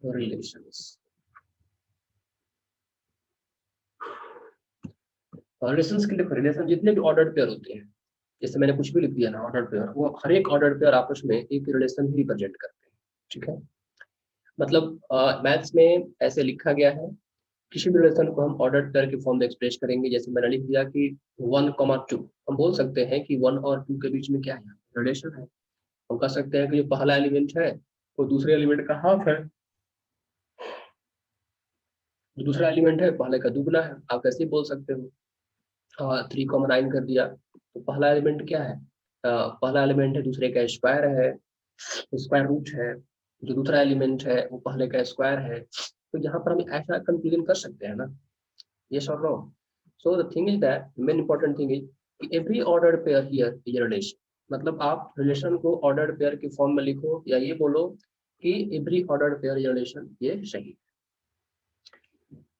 Relations. Relations के लिए relation जितने भी ऑर्डर्ड पेयर होते हैं, जैसे मैंने कुछ भी लिख दिया ना ऑर्डर पेयर, वो हर एक ऑर्डर पेयर आपस में एक रिलेशन ही रिप्रेजेंट करते हैं। ठीक है, मतलब मैथ्स में ऐसे लिखा गया है, किसी भी रिलेशन को हम ऑर्डर पेयर के फॉर्म में एक्सप्रेस करेंगे। जैसे मैंने लिख दिया कि 1,2, हम बोल सकते हैं कि 1 और 2 के बीच में क्या है, रिलेशन है। हम कह सकते हैं कि जो पहला एलिमेंट है वो दूसरे एलिमेंट का हाफ है, जो दूसरा एलिमेंट है पहले का दुगना है। आप ऐसे ही बोल सकते हो। 3,9 कर दिया तो पहला एलिमेंट क्या है, पहला एलिमेंट है दूसरे का स्क्वायर है, स्क्वायर रूट है। जो दूसरा एलिमेंट है वो पहले का स्क्वायर है। तो यहाँ पर हम ऐसा कंक्लूजन कर सकते हैं ना, yes or no? So the thing is that main important thing is कि every ordered pair here is a relation। मतलब आप रिलेशन को ऑर्डर्ड पेयर के फॉर्म में लिखो या ये बोलो कि every ordered pair is relation, ये सही।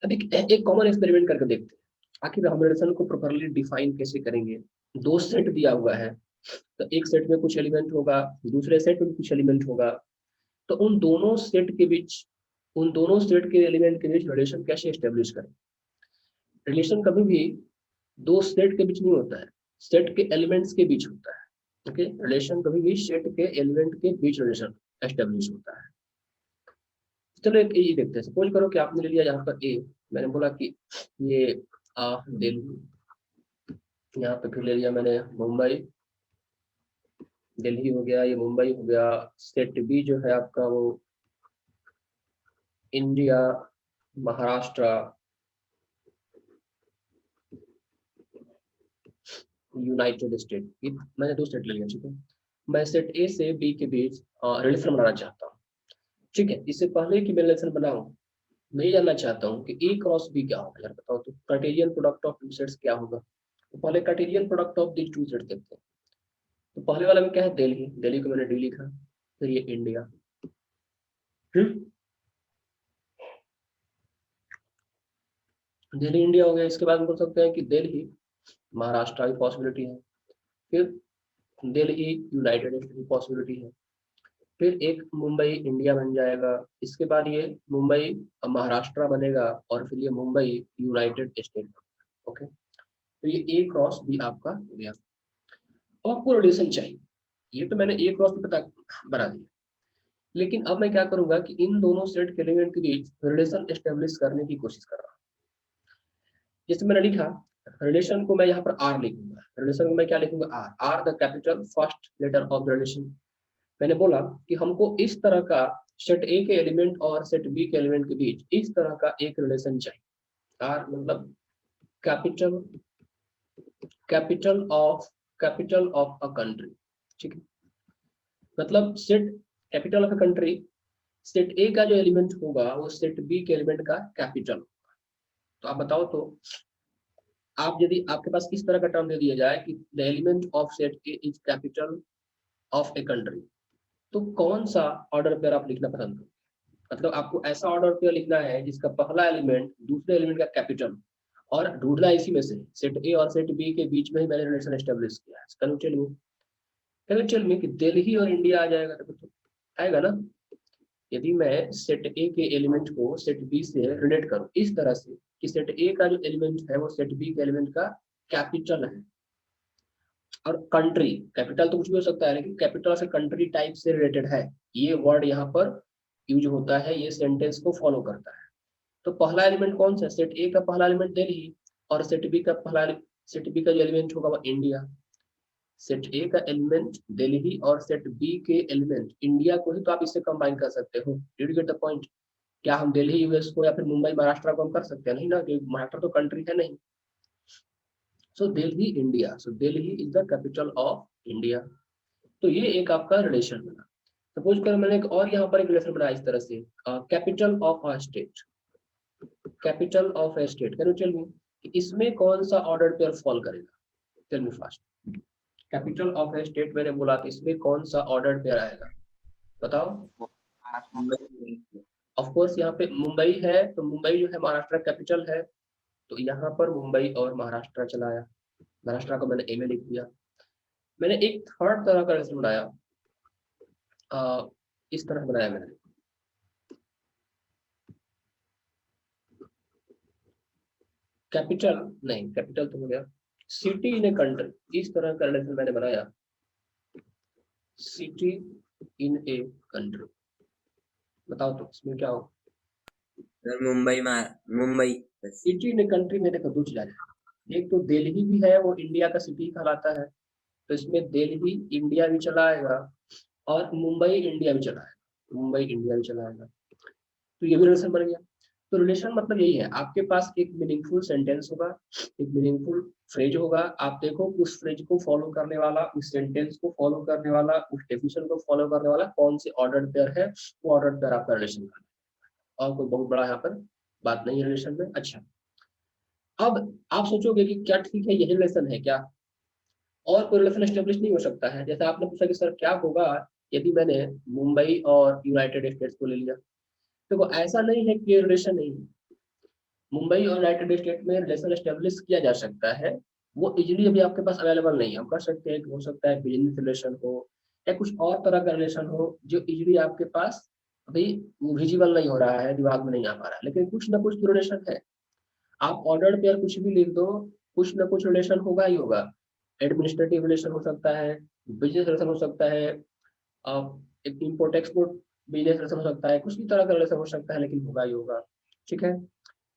अभी एक कॉमन एक्सपेरिमेंट करके देखते हैं आखिर हम रिलेशन को प्रॉपर्ली डिफाइन कैसे करेंगे। दो सेट दिया हुआ है, तो एक सेट में कुछ एलिमेंट होगा, दूसरे सेट में कुछ एलिमेंट होगा। तो उन दोनों सेट के एलिमेंट के बीच रिलेशन कैसे एस्टेब्लिश करें। रिलेशन कभी भी दो सेट के बीच नहीं होता है, सेट के एलिमेंट्स के बीच होता है। ओके, रिलेशन कभी भी सेट के एलिमेंट के बीच रिलेशन एस्टेब्लिश होता है। चलो एक ये देखते हैं। सपोज करो कि आपने ले लिया यहाँ पर ए, मैंने बोला कि ये दिल्ली, यहाँ पे फिर ले लिया मैंने मुंबई, दिल्ली हो गया, ये मुंबई हो गया। सेट बी जो है आपका वो इंडिया, महाराष्ट्र, यूनाइटेड स्टेट। मैंने दो सेट ले लिया। ठीक है, मैं सेट ए से बी के बीच रिलेशन बनाना चाहता हूँ। ठीक है, इससे पहले कि मैं रिलेशन बनाऊं, मैं ये जानना चाहता हूँ कि ए क्रॉस बी क्या होगा। यार बताओ तो Cartesian product of two sets क्या होगा। तो पहले Cartesian product of these two sets देखते हैं। तो पहले वाला में क्या है, दिल्ली, दिल्ली को मैंने डी लिखा। फिर ये इंडिया, दिल्ली इंडिया हो गया। इसके बाद हम बोल सकते हैं कि दिल्ली महाराष्ट्र की पॉसिबिलिटी है। फिर दिल्ली यूनाइटेड स्टेट की पॉसिबिलिटी है। फिर एक मुंबई इंडिया बन जाएगा। इसके बाद ये मुंबई महाराष्ट्र बनेगा और फिर ये मुंबई यूनाइटेड स्टेट। ओके, तो ये ए क्रॉस बी आपका हो गया। अब आपको रिलेशन चाहिए, ये तो मैंने ए क्रॉस बी पता बना दिया। लेकिन अब मैं क्या करूंगा कि इन दोनों सेट के एलिमेंट के बीच रिलेशन एस्टेब्लिश करने की कोशिश कर रहा हूँ। जैसे मैंने लिखा, रिलेशन को मैं यहाँ पर आर लिखूंगा। रिलेशन को मैं क्या लिखूंगा, R. R the capital first letter of the relation. मैंने बोला कि हमको इस तरह का सेट ए के एलिमेंट और सेट बी के एलिमेंट के बीच इस तरह का एक रिलेशन चाहिए। आर मतलब capital capital of a country. ठीक है, मतलब set capital of a country, set ए का जो एलिमेंट होगा वो सेट बी के एलिमेंट का कैपिटल होगा। तो आप बताओ तो, आप यदि आपके पास इस तरह का टर्म दे दिया जाए कि the element of set A is capital of a country, तो कौन सा ऑर्डर पेयर आप लिखना पसंद करोगे। मतलब आपको ऐसा ऑर्डर पेयर लिखना है जिसका पहला एलिमेंट दूसरे एलिमेंट का कैपिटल, और ढूंढना इसी में से सेट ए और सेट बी के बीच में ही मैंने रिलेशन एस्टेब्लिश किया है। कैन यू टेल मी कि दिल्ली और इंडिया आ जाएगा तो आएगा ना। यदि मैं सेट ए के एलिमेंट को सेट बी से रिलेट करूं इस तरह से कि सेट ए का जो एलिमेंट है वो सेट बी के एलिमेंट का कैपिटल है, और कंट्री कैपिटल तो कुछ भी हो सकता है लेकिन कैपिटल से कंट्री टाइप से रिलेटेड है, ये वर्ड यहाँ पर यूज होता है, ये सेंटेंस को फॉलो करता है। तो पहला एलिमेंट कौन सा, सेट ए का पहला एलिमेंट दिल्ली, और सेट बी का जो एलिमेंट होगा वो इंडिया। सेट ए का एलिमेंट दिल्ली और सेट बी के एलिमेंट इंडिया को ही तो आप इससे कंबाइन कर सकते हो। Did you get the point. क्या हम दिल्ली यूएस को या फिर मुंबई महाराष्ट्र को हम कर सकते हैं, नहीं ना, क्योंकि महाराष्ट्र तो कंट्री है नहीं। So Delhi India, so Delhi is the capital of India. तो ये एक आपका रिलेशन बना। सपोज करो मैंने एक और यहाँ पर एक रिलेशन बनाया इस तरह से, capital of a state, capital of a state. Can you tell me इसमें कौन सा ऑर्डर पेयर फॉल करेगा। Tell me fast. Capital of a state मैंने बोला तो इसमें कौन सा ऑर्डर पेयर आएगा, बताओ। ऑफ कोर्स यहाँ पे मुंबई है, तो मुंबई जो है महाराष्ट्र कैपिटल है, तो यहाँ पर मुंबई और महाराष्ट्र चला आया। महाराष्ट्र को मैंने ए में लिख दिया। मैंने एक थर्ड तरह का रिलेशन बनाया, इस तरह बनाया मैंने। कैपिटल नहीं, कैपिटल तो हो गया। सिटी इन ए कंट्री, इस तरह का रिलेशन मैंने बनाया। सिटी इन ए कंट्री, बताओ तो इसमें क्या हो। Mumbai Mumbai. City in a country में देखो दो चीज आ जाए, एक तो दिल्ली भी है, वो इंडिया का सिटी कहलाता है, तो इसमें दिल्ली इंडिया भी चला आएगा और मुंबई इंडिया भी चला आएगा, मुंबई इंडिया भी चला आएगा, तो ये भी रिलेशन बन गया। तो रिलेशन मतलब यही है, आपके पास एक मीनिंगफुल सेंटेंस होगा, एक मीनिंगफुल फ्रेज होगा, आप देखो उस फ्रेज को फॉलो करने वाला, उस सेंटेंस को फॉलो करने वाला, उस डेफिनेशन को फॉलो करने वाला कौन से ऑर्डर पेयर है, वो ऑर्डर पेयर आपका रिलेशन का, और कोई बहुत बड़ा यहाँ पर बात नहीं है रिलेशन में। अच्छा, अब आप सोचोगे कि क्या ठीक है यही रिलेशन है क्या, और कोई रिलेशन एस्टेब्लिश नहीं हो सकता है। जैसे आपने पूछा कि सर क्या होगा यदि मैंने मुंबई और यूनाइटेड स्टेट्स को ले लिया, देखो ऐसा नहीं है कि रिलेशन नहीं है, मुंबई और यूनाइटेड स्टेट में रिलेशन एस्टेब्लिश किया जा सकता है, वो इजीली अभी आपके पास अवेलेबल नहीं है। हम कर सकते हैं कि हो सकता है बिजनेस रिलेशन हो या कुछ और तरह का रिलेशन हो जो इजीली आपके पास अभी विजिबल नहीं हो रहा है, दिमाग में नहीं आ पा रहा है, लेकिन कुछ ना कुछ रिलेशन है। आप ऑर्डर पेयर कुछ भी लिख दो, कुछ ना कुछ रिलेशन होगा ही होगा। एडमिनिस्ट्रेटिव रिलेशन हो सकता है, बिजनेस रिलेशन हो सकता है, एक इम्पोर्ट एक्सपोर्ट बिजनेस रिलेशन हो सकता है, कुछ भी तरह का रिलेशन हो सकता है, लेकिन होगा ही होगा। ठीक है,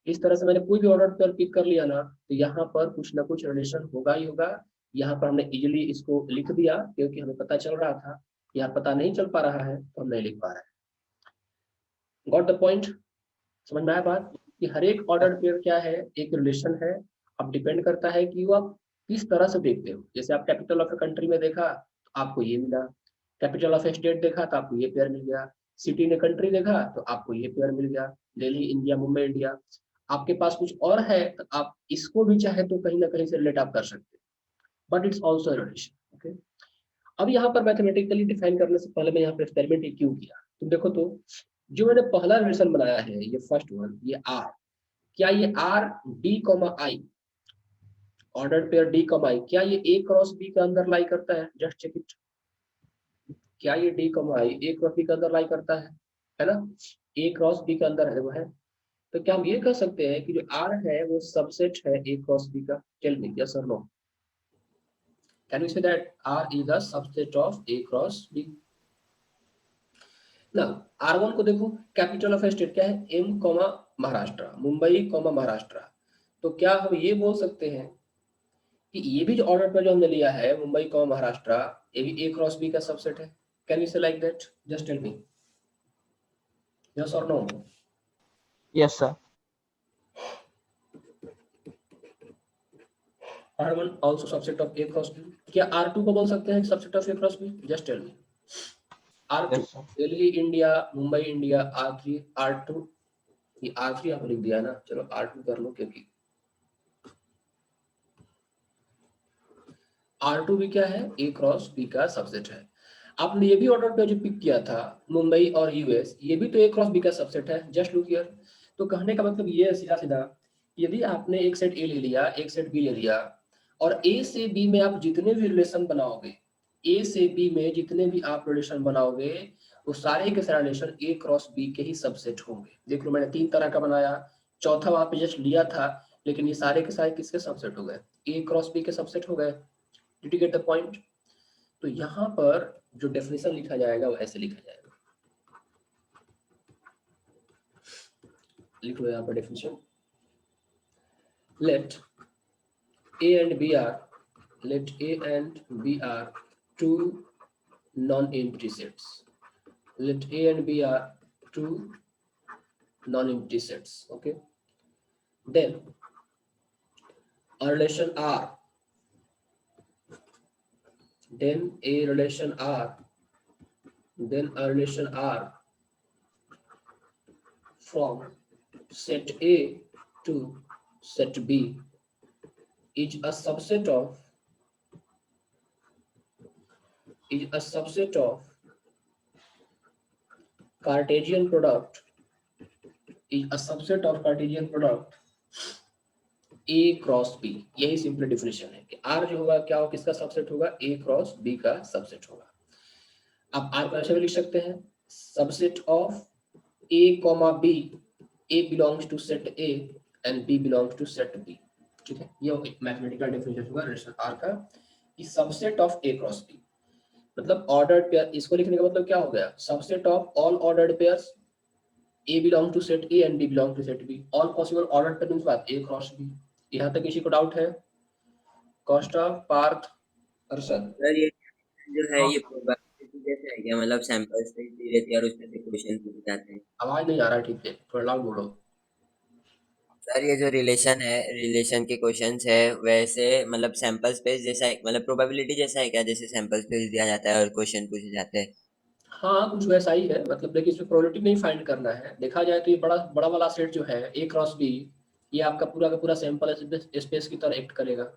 इस तरह से मैंने कोई भी ऑर्डर पेयर पिक कर लिया ना, तो यहाँ पर कुछ ना कुछ रिलेशन होगा ही होगा। यहाँ पर हमने इजिली इसको लिख दिया क्योंकि हमें पता चल रहा था, यहाँ पता नहीं चल पा रहा है तो हम नहीं लिख पा रहे हैं। गॉट द पॉइंट, समझ में आया बात कि हर एक ऑर्डर पेयर क्या है, एक रिलेशन है। अब डिपेंड करता है कि वो आप किस तरह से देखते हो। जैसे आप कैपिटल ऑफ ए कंट्री में देखा तो आपको ये मिला, कैपिटल ऑफ ए स्टेट देखा तो आपको ये पेयर मिल गया, सिटी इन ए कंट्री देखा तो आपको ये पेयर मिल गया, दिल्ली इंडिया, मुंबई इंडिया। आपके पास कुछ और है तो आप इसको भी चाहे तो कहीं ना कहीं से रिलेट आप कर सकते हैं, but it's also relation. Okay, अब यहाँ पर मैथमेटिकली डिफाइन करने से पहले मैं यहाँ पर एक्सपेरिमेंट क्यों किया, तुम देखो तो जो मैंने पहला रिलेशन बनाया है ये फर्स्ट वन, ये आर, क्या ये आर डी कॉमा आई, ऑर्डर पेयर डी कॉमा आई, क्या ये ए क्रॉस बी के अंदर लाई करता है? जस्ट चेक इट, क्या ये डी कॉमा आई ए क्रॉस बी के अंदर लाई करता है ना? ए क्रॉस बी के अंदर है वो है, तो क्या हम ये कह सकते हैं कि जो आर है वो सबसेट है ए क्रॉस बी का? टेल मी यस और no, can you say that R is the subset of A cross B? ना, R1 को देखो, कैपिटल ऑफ स्टेट क्या है? M comma Maharashtra, Mumbai comma Maharashtra. तो क्या हम ये बोल सकते हैं कि ये भी जो ऑर्डर पर जो हमने लिया है मुंबई कॉमा महाराष्ट्र, ये भी ए क्रॉस बी का सबसेट है? Can you say like that? Just tell me yes और no. Yes, sir. R1 also subset of A cross B, क्या R2 को बोल सकते हैं subset of A cross B? Just tell me. R2 Yes, sir. Delhi India, Mumbai India, R3, R2, ये R3 आपने लिख दिया ना, चलो R2 कर लो, क्योंकि R2 भी क्या है? A क्रॉस B का सबसेट है। आपने ये भी ऑर्डर पे जो पिक किया था मुंबई और यूएस, ये भी तो A क्रॉस B का सबसेट है, जस्ट लुक हियर। तो कहने का मतलब ये है सीधा सीधा, यदि आपने एक सेट A ले लिया, एक सेट B ले लिया, और A से B में आप जितने भी रिलेशन बनाओगे, A से B में जितने भी आप रिलेशन बनाओगे, वो सारे के सारे रिलेशन A क्रॉस B के ही सबसेट होंगे। देख लो मैंने 3 तरह का बनाया, चौथा वहां पे जस्ट लिया था, लेकिन ये सारे के सारे किसके सबसेट हो गए? A क्रॉस B के सबसेट हो गए। Did you get the point? तो यहाँ पर जो डेफिनेशन लिखा जाएगा वो ऐसे लिखा जाएगा, लिख लो यहाँ पर definition, let A and B are, let A and B are two non-empty sets, let A and B are two non-empty sets. Okay, then a relation R, then a relation R, then a relation R from set A to set B is a subset of Cartesian product, is a subset of Cartesian product A cross B। यही simple definition है कि R जो होगा क्या हो, किसका subset होगा? A cross B का सबसेट होगा। अब R को ऐसे भी लिख सकते हैं, subset of A comma B, A belongs to set A and B belongs to set B. ठीक है, ये मैथमेटिकल डेफिनेशन हुआ रिलेशन R का कि subset of A cross B, मतलब ऑर्डर्ड पेयर। इसको लिखने का मतलब क्या हो गया, subset of all ordered pairs A belong to set A and B belong to set B, all possible ordered pair means बात A क्रॉस B। यहाँ तक किसी को डाउट है? कॉस्टा, पार्थ, अरशद? सर ये जो है ये प्रोबेबिलिटी जैसे है क्या, मतलब सैंपल स्पेस दी रहती है और उसमें से क्वेश्चन पूछे जाते हैं? आवाज नहीं आ रहा ठीक है, थोड़ा लाउड बोलो। सर ये जो रिलेशन है, रिलेशन के क्वेश्चंस है वैसे मतलब सैंपल स्पेस जैसा है, मतलब प्रोबेबिलिटी जैसा है क्या, जैसे सैंपल स्पेस दिया जाता है और क्वेश्चन पूछे जाते हैं? हाँ कुछ वैसा ही है, मतलब देखिए इसमें प्रोबेबिलिटी नहीं फाइंड करना है। देखा जाए तो ये बड़ा बड़ा वाला सेट जो है ए क्रॉस बी, ये आपका पूरा का पूरा सैंपल स्पेस की तरह एक्ट करेगा।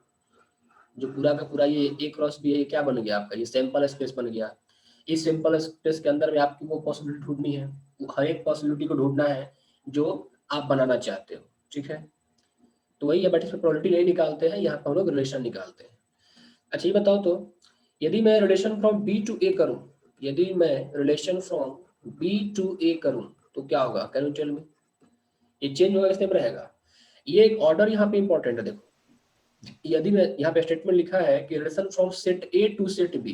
जो पूरा का पूरा ये ए क्रॉस बी है, ये क्या बन गया आपका, ये सैंपल स्पेस बन गया। इस सैंपल स्पेस के अंदर में आपकी वो पॉसिबिलिटी ढूंढनी है, हर एक पॉसिबिलिटी को ढूंढना है जो आप बनाना चाहते हो, ठीक है। तो वही है, बट इसमें प्रोबेबिलिटी नहीं निकालते हैं, यहाँ पर हम लोग रिलेशन निकालते हैं। अच्छा ये बताओ तो, यदि मैं रिलेशन फ्रॉम बी टू ए करूं, यदि मैं रिलेशन फ्रॉम बी टू ए करूं तो क्या होगा, कैन यू टेल मी? ये चेंज होगा, किस टाइप रहेगा? ये एक ऑर्डर यहाँ पे इंपॉर्टेंट है, देखो। यदि मैं यहाँ पे स्टेटमेंट लिखा है कि relation from set A to set B,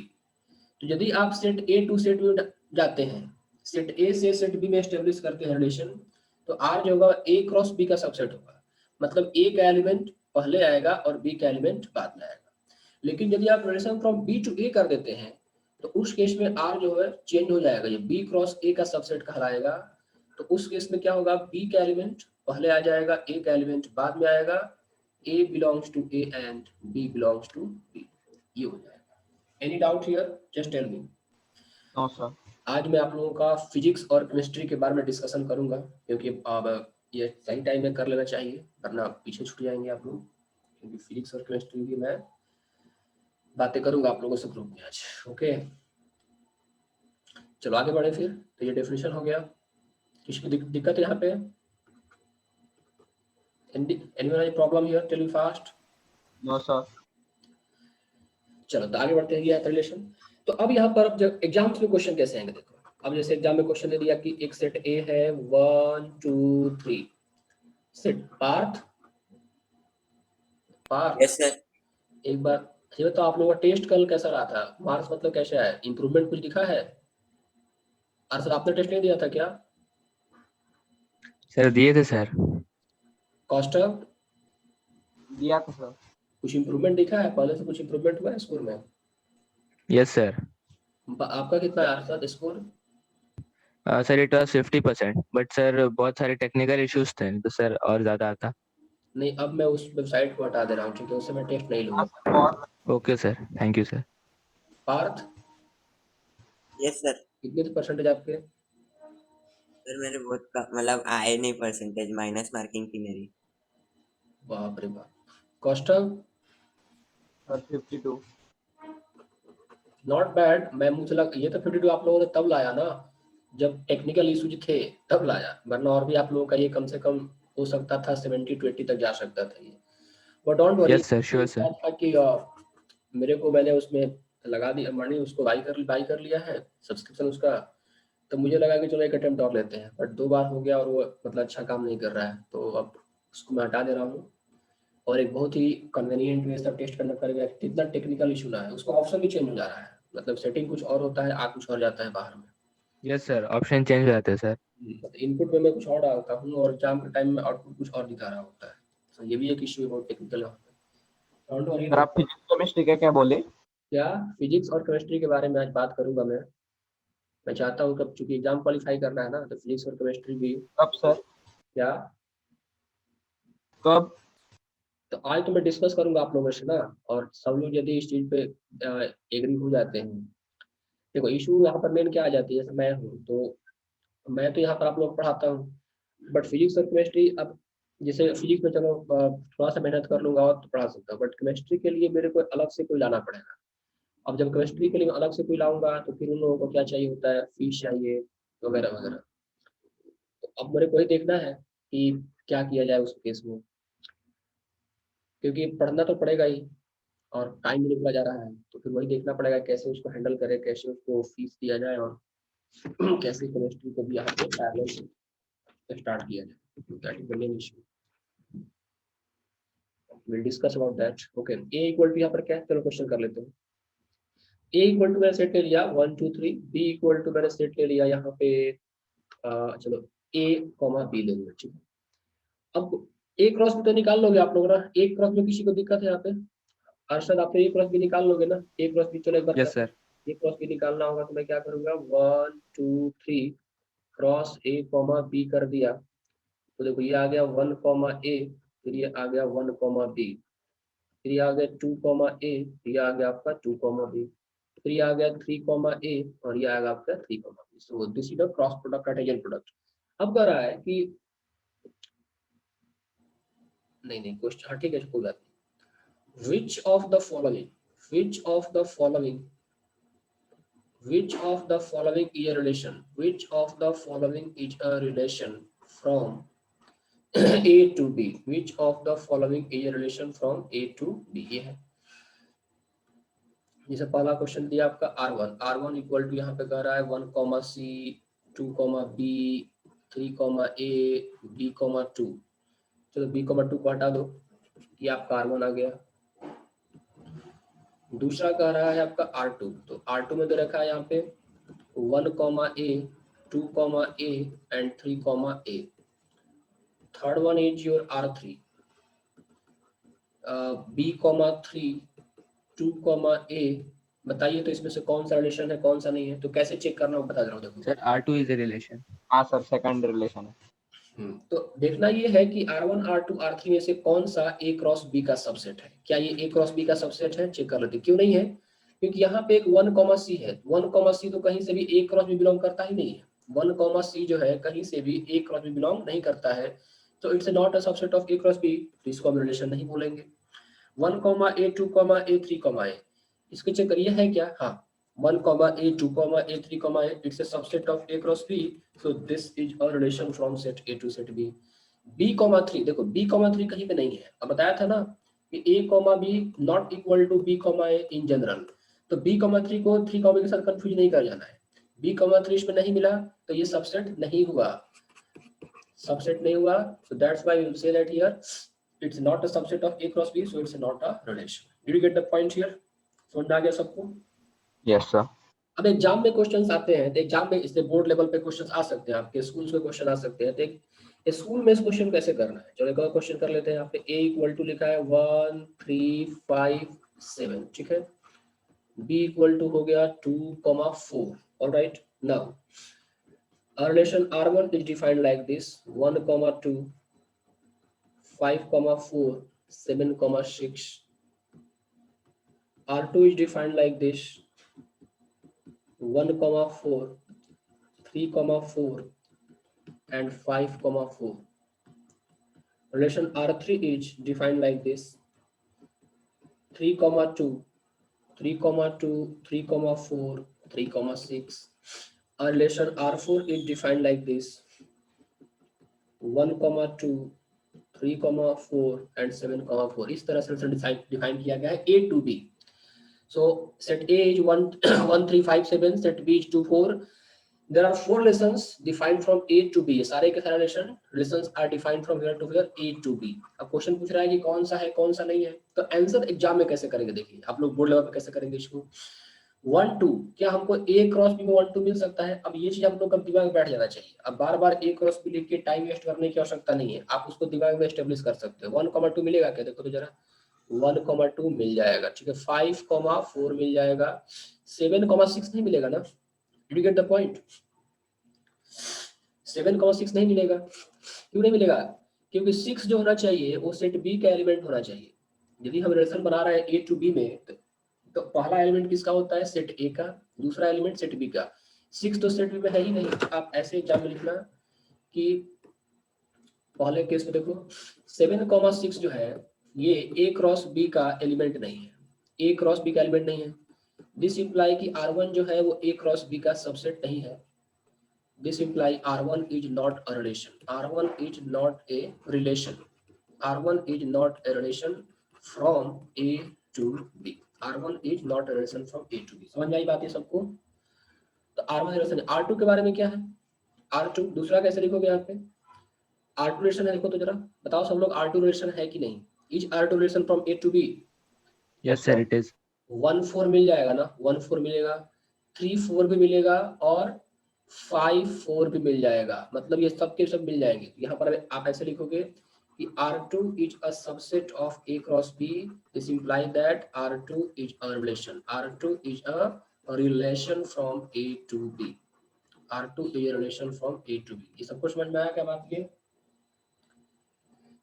तो यदि आप set A to set B जाते हैं, सेट ए से सेट बी में एस्टेब्लिश करते हैं रिलेशन, तो आर जो होगा ए क्रॉस बी का सबसेट होगा, मतलब ए का एलिमेंट पहले आएगा और बी का एलिमेंट बाद में आएगा। लेकिन यदि आप रिलेशन फ्रॉम बी टू ए कर देते हैं, तो उस केस में आर जो है चेंज हो जाएगा, ये बी क्रॉस ए का सबसेट कहलाएगा। तो उस केस में क्या होगा, बी का एलिमेंट पहले आ जाएगा, ए का एलिमेंट बाद में आएगा, A belongs to A and B belongs to B, ये हो जाएगा। Any doubt here, just tell me. No sir. आज मैं आप लोगों का फिजिक्स और केमिस्ट्री के बारे में डिस्कशन करूंगा, क्योंकि अब ये सही टाइम में कर लेना चाहिए, वरना पीछे छूट जाएंगे आप लोग, क्योंकि फिजिक्स और केमिस्ट्री की मैं बातें करूंगा आप लोगों से ग्रुप में आज। ओके चलो आगे बढ़े फिर। तो ये डेफिनेशन हो गया, किसी को दिक्कत है यहाँ पे? Anyone any problem here, tell me fast. No sir. चलो तो आगे बढ़ते हैं, ये रिलेशन। तो अब यहाँ पर अब जब एग्जाम्स में क्वेश्चन कैसे आएंगे, देखो। अब जैसे एग्जाम में क्वेश्चन दे दिया कि एक सेट ए है 1 2 3, set Parth, Parth yes sir. एक बार ये बताओ, आप लोगों का टेस्ट कल कैसा रहा था, मार्क्स मतलब कैसे आया, इंप्रूवमेंट कुछ दिखा है? और सर आपने टेस्ट नहीं दिया था क्या? सर दिए थे सर। कॉस्टअप दिया था सर। कुछ इंप्रूवमेंट दिखा है, पहले से कुछ इंप्रूवमेंट हुआ है स्कोर में? Yes sir. आपका कितना आया sir score? Sir it was 50%, but sir बहुत सारे टेक्निकल इश्यूज थे तो सर और ज्यादा आता। नहीं, अब मैं उस वेबसाइट को हटा दे रहा हूँ, ठीक है, उससे मैं टेस्ट नहीं हाँ लूंगा। सर, बहुत okay sir, thank you sir. Parth yes sir. कितने थे परसेंटेज आपके? सर मेरे बहुत मतलब आए नहीं परसेंटेज, माइनस मार्किंग थी मेरी। बाप रे बाप। कॉस्टअप सर 52। Not bad. मैं मुझे लगा ये तो 52 आप लोगों ने तब लाया ना जब टेक्निकल इशूज थे, तब लाया, वरना और भी आप लोगों का ये कम से कम हो सकता था 70 to 80 तक जा सकता था ये। But don't worry, yes sir, sure sir. था कि मेरे को मैंने उसमें लगा दिया मनी, उसको बाई कर लिया है सब्सक्रिप्शन उसका। तो मुझे लगा कि चलो एक अटेम्प्ट और लेते हैं, बट 2 बार हो गया और वो मतलब अच्छा काम नहीं कर रहा है, तो अब उसको मैं हटा दे रहा हूँ। और एक बहुत ही कन्वीनियंट वे से टेस्ट करना पड़ेगा, इतना टेक्निकल इशू ना है, उसका ऑप्शन भी चेंज हो जा रहा है, मतलब सेटिंग कुछ और होता है, आ कुछ और जाता है बाहर में। यस सर, ऑप्शन चेंज हो जाते हैं सर। इनपुट में मैं कुछ और डालता हूँ और एग्जाम के टाइम में आउटपुट कुछ और दिखा रहा होता है। तो ये भी एक इशू है, बहुत टेक्निकल है। Don't worry. सर आप फिजिक्स केमिस्ट्री का क्या बोले? क्या फिजिक्स और केमिस्ट्री के बारे में आज बात करूंगा मैं चाहता हूँ कब, चूंकि एग्जाम क्वालिफाई करना है ना, तो फिजिक्स और केमिस्ट्री भी। कब सर? क्या? कब? तो आज तो मैं डिस्कस करूंगा आप लोगों से ना, और सब लोग यदि इस चीज पे एग्री हो जाते हैं। देखो इशू यहाँ पर मेन क्या आ जाती है, जैसे मैं हूँ तो मैं तो यहाँ पर आप लोग को पढ़ाता हूँ, बट फिजिक्स और केमिस्ट्री, अब जैसे फिजिक्स में चलो थोड़ा सा मेहनत कर लूंगा और तो पढ़ा सकता हूँ, बट केमिस्ट्री के लिए मेरे को अलग से कोई लाना पड़ेगा। अब जब केमिस्ट्री के लिए अलग से कोई लाऊंगा तो फिर उन लोगों को क्या चाहिए होता है, फीस चाहिए वगैरह वगैरह। तो अब मेरे को ही देखना है कि क्या किया जाए उस केस में, क्योंकि पढ़ना तो पड़ेगा ही और टाइम भी निकला जा रहा है, तो फिर वही देखना पड़ेगा कैसे उसको हैंडल करें, कैसे उसको फीस दिया जाए और कैसे केमिस्ट्री को भी यहाँ पे पैरेलल स्टार्ट किया जाए, that is the main issue, will discuss about that. Okay, A equal to यहाँ पर क्या है, चलो क्वेश्चन कर लेते हैं। ए इक्वल टू मैंने सेट ले लिया 1 2 3, बी इक्वल टू मैंने सेट ले लिया यहाँ पे चलो ए कॉमा बी ले लिया, ठीक है। अब ए क्रॉस बी तो निकाल लोगे आप लोग ना, ए क्रॉस में किसी को दिक्कत है यहाँ पे? अरशद आप तो ए क्रॉस बी निकाल लोगे ना, ए क्रॉस बी, चलो एक बार यस सर। ए क्रॉस बी निकालना होगा तो मैं क्या करूंगा, 1 2 3 क्रॉस ए कॉमा बी कर दिया, तो देखो ये आ गया 1 कॉमा ए, फिर ये आ गया 1 कॉमा बी, फिर ये आ गया 2 कॉमा ए, ये आ गया आपका 2 कॉमा बी, फिर ये आ गया 3 कॉमा ए, और ये आ गया आपका 3 comma B. So this is the cross product, Cartesian product. अब कह रहा है कि नहीं क्वेश्चन, हाँ ठीक है कोई बात नहीं। Which of the following, which of the following which of the following is a relation, which of the following is a relation from A to B, which of the following is a relation from A to B, ये है। जैसे पहला question दिया आपका R1 equal to यहाँ पे कह रहा है 1 कॉमा सी, 2 कॉमा बी, 3 कॉमा ए, बी कॉमा 2, चलो बी कॉमा 2 को हटा दो, ये आपका R1 आ गया। दूसरा कह रहा है आपका R2, तो R2 में तो रखा है यहाँ पे 1 comma A, 2 comma A and 3 comma A. Third one is your R3, B comma 3, 2 comma A. बताइए तो इसमें से कौन सा रिलेशन है कौन सा नहीं है, तो कैसे चेक करना वो बता रहा हूँ देखो sir R2 is a relation. हाँ सर, सेकंड रिलेशन है। तो देखना ये है कि R1 R2 R3 में से कौन सा A क्रॉस B का सबसेट है, क्या ये A क्रॉस B का सबसेट है, चेक कर लेते। क्यों नहीं है, क्योंकि यहाँ पे एक 1 कॉमा सी है, 1 कॉमा सी तो कहीं से भी A क्रॉस B बिलोंग करता ही नहीं है, 1 कॉमा सी जो है कहीं से भी A क्रॉस B बिलोंग नहीं करता है, तो it's not a subset of A cross B, तो इसको हम रिलेशन नहीं बोलेंगे। 1 comma A, 2 comma A, 3 comma A, इसको चेक करिए है क्या, हाँ 1 comma a, 2 comma a, 3 comma a, it's a subset of a cross b, so this is a relation from set a to set b। b comma 3, देखो b comma 3 कहीं पे नहीं है, अब बताया था ना कि a comma b not equal to b comma a in general, तो b comma 3 को 3 comma के साथ कंफ्यूज नहीं कर जाना है, b comma 3 इसमें नहीं मिला तो ये सबसेट नहीं हुआ, सबसेट नहीं हुआ, so that's why we will say that here it's not a subset of a cross b, so it's not a relation। Did you get the point here? समझ में आ गया सबको? Yes sir. अब exam में questions आते हैं, तो exam में इससे बोर्ड लेवल पे क्वेश्चंस आ सकते हैं, आपके स्कूल्स में क्वेश्चन आ सकते हैं, तो स्कूल में इस क्वेश्चन कैसे करना है, चलो एक और क्वेश्चन कर लेते हैं। यहाँ पे a इक्वल टू लिखा है 1 3 5 7, ठीक है। b इक्वल टू हो गया 2 4, alright. Now our relation R1 is defined like this, 1 2 5 4 7 6। R2 is defined like this, 1 4 3 4 and 5 4। Relation R3 is defined like this, 3 2 3 2 3 4 3 6। Our relation R4 is defined like this, 1 2 3 4 and 7 4। इस तरह से define किया गया है A to B। So set A is 1 1 3 5 7, set B is 2 4। There are 4 relations defined from A to B, सारे के सारे relations are defined from here to here, A to B। अब क्वेश्चन पूछ रहा है कि कौन सा है कौन सा नहीं है, तो आंसर एग्जाम में कैसे करेंगे, देखिए आप लोग बोर्ड लेवल पे कैसे करेंगे इसको। 1 2, क्या हमको A क्रॉस B में 1 2 मिल सकता है, अब ये चीज आप लोग का दिमाग में बैठ जाना चाहिए। अब बार बार A क्रॉस B लिख के टाइम वेस्ट करने की आवश्यकता नहीं है, आप उसको दिमाग में एस्टेब्लिश कर सकते हो। 1 2 मिलेगा क्या, देखो तो जरा, 1 2 मिल जाएगा, ठीक है। 5 4 मिल जाएगा, 7 6 नहीं मिलेगा ना, did you get the point? 7 6 नहीं मिलेगा, क्यों नहीं मिलेगा, क्योंकि 6 जो होना चाहिए वो सेट बी का एलिमेंट होना चाहिए। यदि हम रिलेशन बना रहे हैं A to B में, तो पहला एलिमेंट किसका होता है, सेट A का, दूसरा एलिमेंट सेट B का। 6 तो सेट B में है ही नहीं, आप ऐसे एग्जाम में लिखना कि पहले केस में देखो 7 6 जो है ये A क्रॉस B का एलिमेंट नहीं है, A क्रॉस B का एलिमेंट नहीं है। दिस इंप्लाई कि R1 जो है वो A क्रॉस B का सबसेट नहीं है। This imply R1 is not a relation, R1 is not a relation, R1 is not a relation from A to B, R1 is not a relation from A to B। समझ में आई बात है सबको? तो R1 relation है। R2 के बारे में क्या है, R2 दूसरा कैसे लिखोगे यहाँ पे, R2 रिलेशन है, देखो तो जरा बताओ सब लोग, R2 रिलेशन है कि नहीं, is R2 relation from A to B? Yes sir, it is. 1 4 मिल जाएगा ना, 1 4 मिलेगा, 3 4 भी मिलेगा और 5 4 भी मिल जाएगा, मतलब ये सब के सब मिल जाएंगे। यहाँ पर आप ऐसे लिखोगे कि R2 is a subset of A cross B, this implies that R2 is a relation, R2 is a relation from A to B, R2 is a relation from A to B। ये सबको समझ में आया क्या बात ये?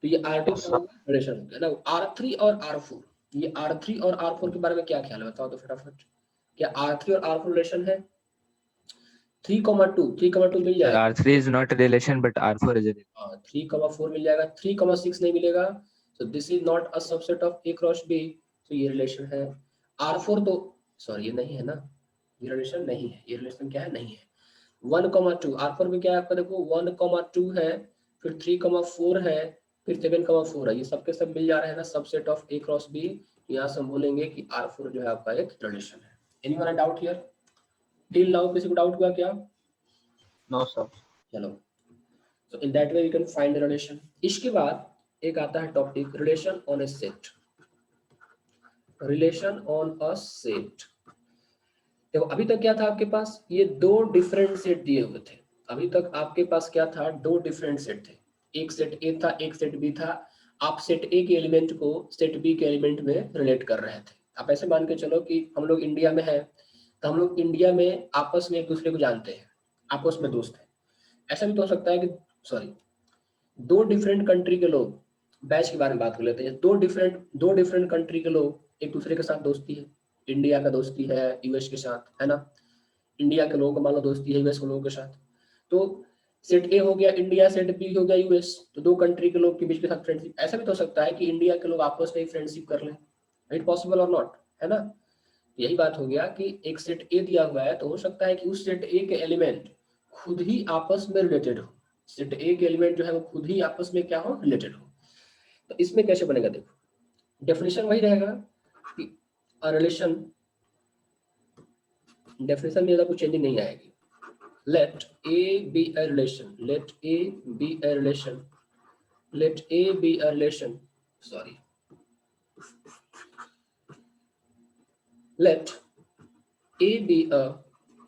तो ये R2 Yes, का sir. रिलेशन हो गया ना। R3 और R4, ये R3 और R4 के बारे में क्या ख्याल है बताओ तो फटाफट, क्या R3 और R4 रिलेशन है? 3,2 3,2 मिल Sir, जाएगा, R3 is not a relation, but R4 is a relation. 3,4 मिल जाएगा, 3,6 नहीं मिलेगा, so this is not a subset of A cross B, तो ये रिलेशन है। R4 तो सॉरी ये नहीं है ना, ये रिलेशन नहीं है, ये रिलेशन क्या है, नहीं है। 1,2 R4 में क्या है आपका, देखो 1,2 है, फिर 3,4 है, फिर 7,4 है, ये सबके सब मिल जा रहे हैं ना, subset of A cross B। यहाँ से हम बोलेंगे कि R4 जो है आपका एक रिलेशन है। Anyone doubt here? Till now किसी को डाउट हुआ क्या? No, sir. चलो, so in that way we can find the relation। इसके बाद एक आता है topic relation on A set, relation on a set. देखो अभी तक क्या था आपके पास, ये दो डिफरेंट सेट दिए हुए थे, अभी तक आपके पास क्या था, दो डिफरेंट सेट थे, एक सेट ए था एक सेट बी था। आप सेट ए के एलिमेंट को सेट बी के एलिमेंट में रिलेट कर रहे थे। आप ऐसे मान के चलो कि हम लोग इंडिया में हैं, तो हम लोग इंडिया में आपस में एक दूसरे को जानते हैं, आपस में दोस्त हैं। ऐसा भी तो हो सकता है कि सॉरी दो डिफरेंट कंट्री के लोग, बैच के बारे में बात कर लेते हैं, दो डिफरेंट कंट्री के लोग एक दूसरे के साथ दोस्ती है, इंडिया का दोस्ती है यूएस के साथ, है ना, इंडिया के लोगों का मान लो दोस्ती है यूएस के लोगों के साथ, तो सेट ए हो गया इंडिया, सेट बी हो गया यूएस, तो दो कंट्री के लोग के बीच के साथ फ्रेंडशिप। ऐसा भी तो हो सकता है कि इंडिया के लोग आपस में फ्रेंडशिप कर लें, इट पॉसिबल और नॉट, है ना। यही बात हो गया कि एक सेट ए दिया हुआ है, तो हो सकता है कि उस सेट ए के एलिमेंट खुद ही आपस में रिलेटेड हो, सेट ए के एलिमेंट जो है वो खुद ही आपस में क्या हो, रिलेटेड हो। तो इसमें कैसे बनेगा, देखो डेफिनेशन वही रहेगा कि रिलेशन, डेफिनेशन में ज्यादा कुछ चेंजिंग नहीं आएगी। let A be a relation, let A be a relation, let A be a relation, sorry, let A be a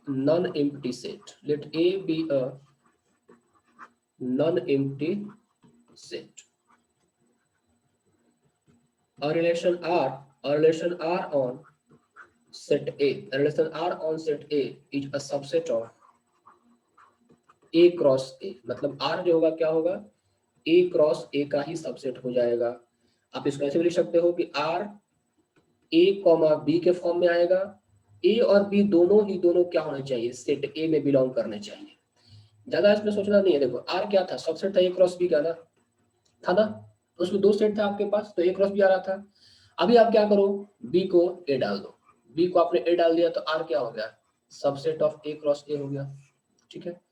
non-empty set, let A be a non-empty set, a relation R on set A, a relation R on set A is a subset of A cross A, मतलब R जो होगा क्या होगा, A cross A का ही subset हो जाएगा। आप इसको ऐसे भी लिख सकते हो कि R A, B के फॉर्म में आएगा, A और B दोनों क्या होने चाहिए, सेट A में बिलोंग करने चाहिए। ज्यादा इसमें सोचना नहीं है। देखो R क्या था, सबसेट था A क्रॉस B का ना, था ना, तो उसमें दो सेट था आपके पास, तो A क्रॉस B आ रहा था। अभी आप क्या करो, B को A डाल दो, B को आपने A डाल दिया तो R क्या हो गया, subset of A cross A हो गया, ठीक है।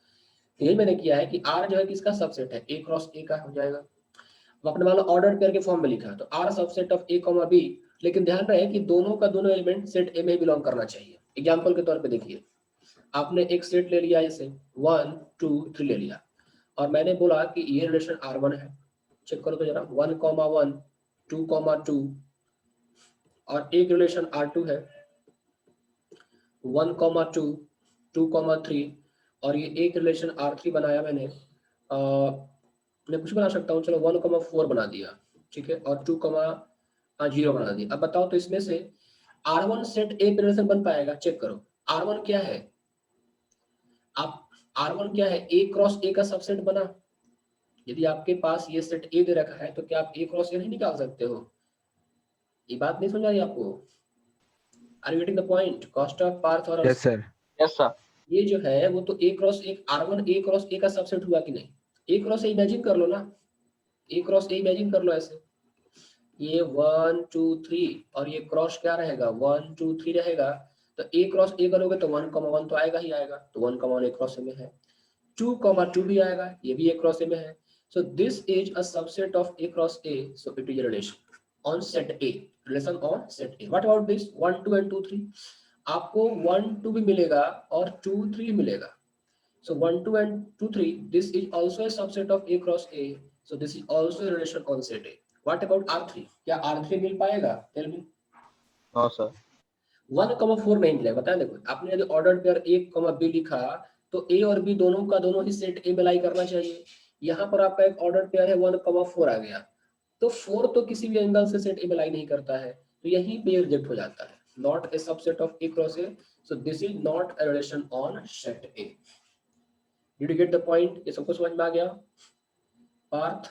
यही मैंने किया है कि R जो है किसका सबसेट है, A क्रॉस A का हो जाएगा। अब अपने मान लो ऑर्डर पेयर के फॉर्म में लिखा है, तो R subset of A, B, लेकिन ध्यान रहे कि दोनों का दोनों एलिमेंट सेट A में बिलोंग करना चाहिए। एग्जांपल के तौर पे देखिए, आपने एक सेट ले लिया, जैसे 1 2 3 ले लिया, और मैंने बोला कि ये रिलेशन R1 है, चेक करो तो जरा 1, 1 2, 2, और एक रिलेशन R2 है 1, 2, 2, 3, और ये एक रिलेशन R3 बनाया मैंने, मैं कुछ बना सकता हूँ, चलो 1,4 बना दिया, ठीक है, और 2,0 बना दिया। अब बताओ तो इसमें से R1 सेट ए पे रिलेशन बन पाएगा, चेक करो। R1 क्या है, आप R1 क्या है, A क्रॉस A का सबसेट बना। यदि आपके पास ये सेट A दे रखा है, तो क्या आप A क्रॉस A नहीं निकाल सकते हो? ये बात नहीं समझ आ रही आपको? Are you getting the point? Cost of Parth और Yes sir. Yes, sir. ये जो है वो तो A cross A, R1 A cross A का सबसेट हुआ कि नहीं? A क्रॉस A इमेजिन कर लो ना, A क्रॉस A इमेजिन कर लो ऐसे, ये 1 2 3 और ये क्रॉस क्या रहेगा, 1 2 3 रहेगा, तो A क्रॉस A करोगे तो 1,1 तो आएगा ही आएगा, तो 1,1 A क्रॉस A में है, 2,2 भी आएगा, ये भी A क्रॉस A में है। So this is a subset of A cross A, so it is a relation on set A, relation on set A. What about this 1 2 and 2 3? आपको 1 2 भी मिलेगा और 2 3 मिलेगा. So 1 2 and 2 3, this is also a subset of A cross A. So this is also a relation on set A. What about R3? क्या R3 मिल पाएगा? Tell me. No, sir. 1,4 नहीं मिलेगा. बताएं, देखो आपने यदि ऑर्डर पेयर A, B लिखा तो A और B दोनों का दोनों ही सेट A में लाई करना चाहिए. यहाँ पर आपका एक ऑर्डर पेयर है 1,4 आ गया, तो 4 तो किसी भी एंगल से सेट A में लाई नहीं करता है, तो यहीं पे रिजेक्ट हो जाता है. Not a subset of A cross A. So this is not a relation on set A. Did you get the point? ये सबको समझ में आ गया? Partha,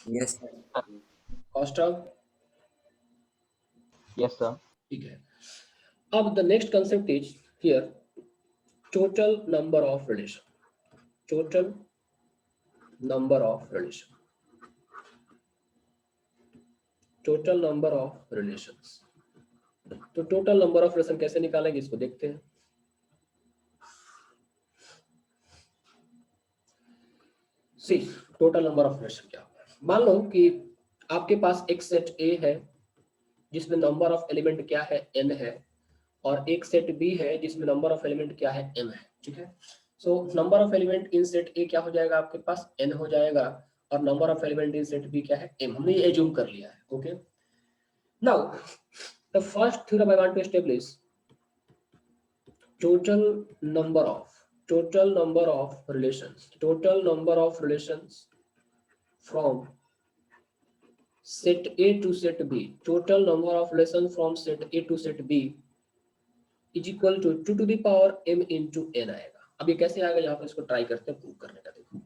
Yes, sir. कॉस्टव, Yes, sir. ठीक है. अब the next concept is here total number of relation. Total number of relation. Total number of relations. तो total number of relation कैसे निकालेंगे इसको देखते हैं. सी टोटल नंबर ऑफ रिलेशन क्या होगा. मान लो कि आपके पास एक सेट ए है जिसमें नंबर ऑफ एलिमेंट क्या है n है, और एक सेट बी है जिसमें नंबर ऑफ एलिमेंट क्या है m है. ठीक है. So number of element in set A क्या हो जाएगा आपके पास n हो जाएगा, और number of element in set B क्या है m. हमने ये एज्यूम कर लिया है. Okay. Now the first theorem I want to establish total number of relations from set A to set B. Total number of relations from set A to set B is equal to 2 to the power m into n आएगा. अब ये कैसे आएगा, यहाँ पर इसको try करते हैं प्रूव करने का. देखो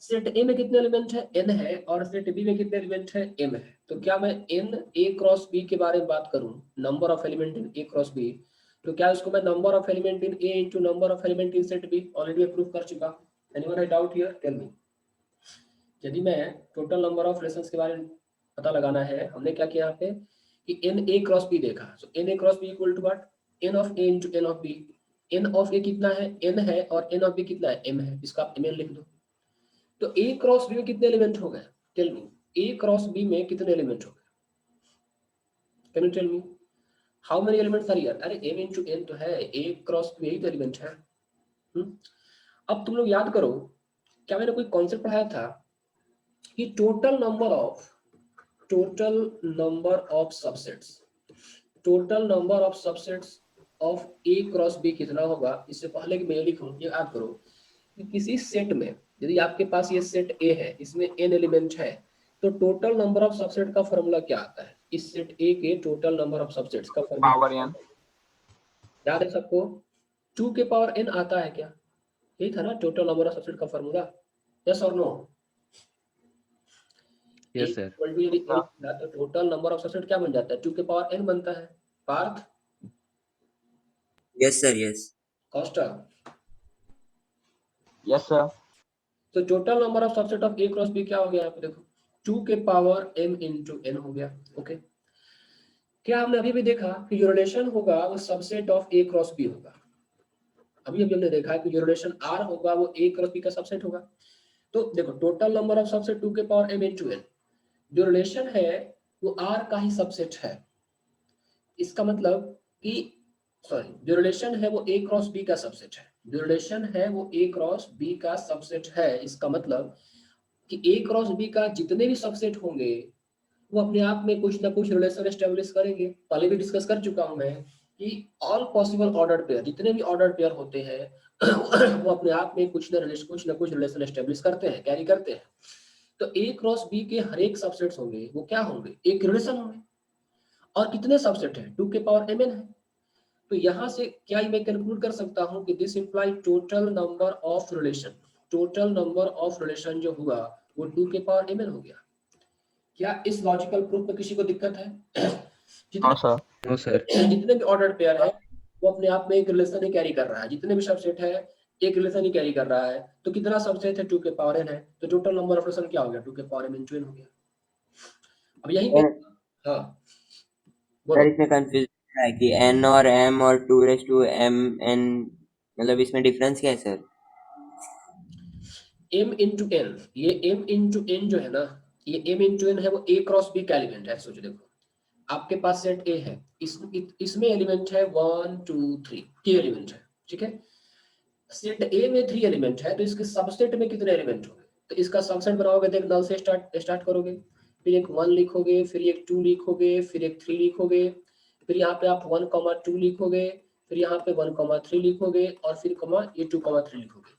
सेट A में कितने एलिमेंट है n है, और सेट B में कितने एलिमेंट है m है. तो क्या मैं n A क्रॉस B के बारे में बात करूं, number of element in A cross B, तो क्या इसको मैं number of element in A into number of element in set B already prove कर चुका. Anyone have doubt here? Tell me. यदि मैं टोटल नंबर ऑफ रिलेशंस के बारे में पता लगाना है, हमने क्या किया यहाँ पे कि n A क्रॉस B देखा. So n A cross B इक्वल टू व्हाट, n of A into n of B. n of A कितना है, n है, और n ऑफ B कितना है, m है. इसका आप mn लिख दो. तो A क्रॉस B में कितने एलिमेंट हो गए? Tell me. A cross B में कितने एलिमेंट हो गए? Can you tell me how many elements are here? अरे m into n तो है, A क्रॉस B यही तो एलिमेंट है. अब तुम लोग याद करो, क्या मैंने कोई कॉन्सेप्ट पढ़ाया था कि total number of subsets of A cross B कितना होगा. इससे पहले कि मैं लिखूं, ये याद करो कि किसी सेट में यदि आपके पास ये सेट A है, इसमें n एलिमेंट है, तो टोटल नंबर ऑफ सबसेट का फॉर्मूला क्या आता है? इस सेट A के टोटल नंबर ऑफ सबसेट्स का फॉर्मूला Power n. याद है सबको? 2 के पावर n आता है क्या? यही था ना टोटल नंबर ऑफ सबसेट का फॉर्मूला. यस और नो? Yes sir. तो टोटल नंबर ऑफ सबसेट क्या बन जाता है? 2 के पावर n बनता है. Parth, Yes, sir. Yes. Costa. Yes, sir. तो total number of subset of A cross B क्या हो गया? यहाँ पे देखो 2 के पावर m into n हो गया. ओके. क्या हमने अभी भी देखा कि जो रिलेशन होगा वो subset of A cross B होगा. अभी हमने देखा कि जो रिलेशन R होगा वो A क्रॉस B का सबसेट होगा. तो देखो टोटल नंबर ऑफ सबसेट 2 के पावर m into n, जो रिलेशन है वो R का ही सबसेट है. इसका मतलब कि जो रिलेशन है वो A क्रॉस B का सबसेट है. जो रिलेशन है वो A क्रॉस B का सबसेट है. इसका मतलब कि A क्रॉस B का जितने भी सबसेट होंगे वो अपने आप में कुछ ना कुछ रिलेशन एस्टेब्लिश करेंगे. पहले भी डिस्कस कर चुका हूं मैं कि ऑल पॉसिबल ऑर्डर पेयर, जितने भी ऑर्डर पेयर होते हैं वो अपने आप में कुछ ना कुछ रिलेशन एस्टेब्लिश करते हैं, कैरी करते हैं. तो A क्रॉस B के हर एक सबसेट्स होंगे वो क्या होंगे? एक रिलेशन होंगे. और कितने सबसेट हैं? 2 के पावर mn है. तो यहाँ से क्या मैं कंक्लूड कर सकता हूँ कि this imply total number of relation. Total number of relation जो हुआ वो 2 के पावर mn हो गया. क्या इस लॉजिकल प्रूफ में किसी को दिक्कत है? No, sir. No sir. जितने भी ऑर्डर पेयर है वो अपने आप में एक रिलेशन ही कैरी कर रहा है. जितने भी सबसेट है एक रिलेशन ही कैरी कर रहा है. तो कितना सबसेट है? 2 के पावर n है. तो टोटल नंबर ऑफ रिलेशन क्या हो गया? 2 के पावर m into n हो गया. अब यहीं पे हाँ सर इसमें कंफ्यूजन है कि n और m और 2 रेज टू m n, मतलब इसमें डिफरेंस क्या है सर? m into n, ये m into n जो है ना, ये m into n है वो A क्रॉस B का एलिमेंट है. सोचो देखो आपके पास सेट ए है, इसमें एलिमेंट है 1 2 3, 3 एलिमेंट है, ठीक है। सेट ए में 3 एलिमेंट है, तो इसके सबसेट में कितने एलिमेंट होंगे? तो इसका सबसेट बनाओगे तो एक नल से स्टार्ट करोगे, फिर एक 1 लिखोगे, फिर एक 2 लिखोगे, फिर एक 3 लिखोगे, फिर यहाँ पे आप 1,2 लिखोगे, फिर यहाँ पे 1,3 लिखोगे, और फिर ये 2,3 लिखोगे।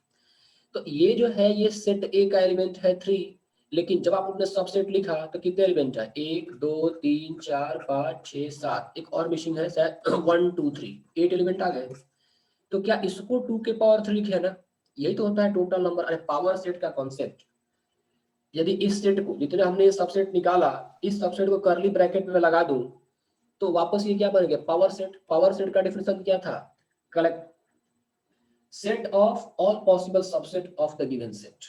तो ये जो है ये सेट ए का एलिमेंट है 3, लेकिन जब आप अपने सबसेट लिखा तो कितने एलिमेंट है? 1 2 3 4 5 6 7, एक और मिसिंग है शायद 1 2 3, 8 एलिमेंट आ गए। तो क्या इसको 2 के पावर 3 लिखे ना? यही तो होता है टोटल नंबर, अरे पावर सेट का कॉन्सेप्ट। यदि इस सेट को, जितने हमने सबसेट निकाला, इस सबसेट को कर्ली ब्रैकेट में लगा दूं तो वापस ये क्या बन गया? Power set. पावर सेट का डेफिनेशन क्या था? Collect set of all possible subset of the given set.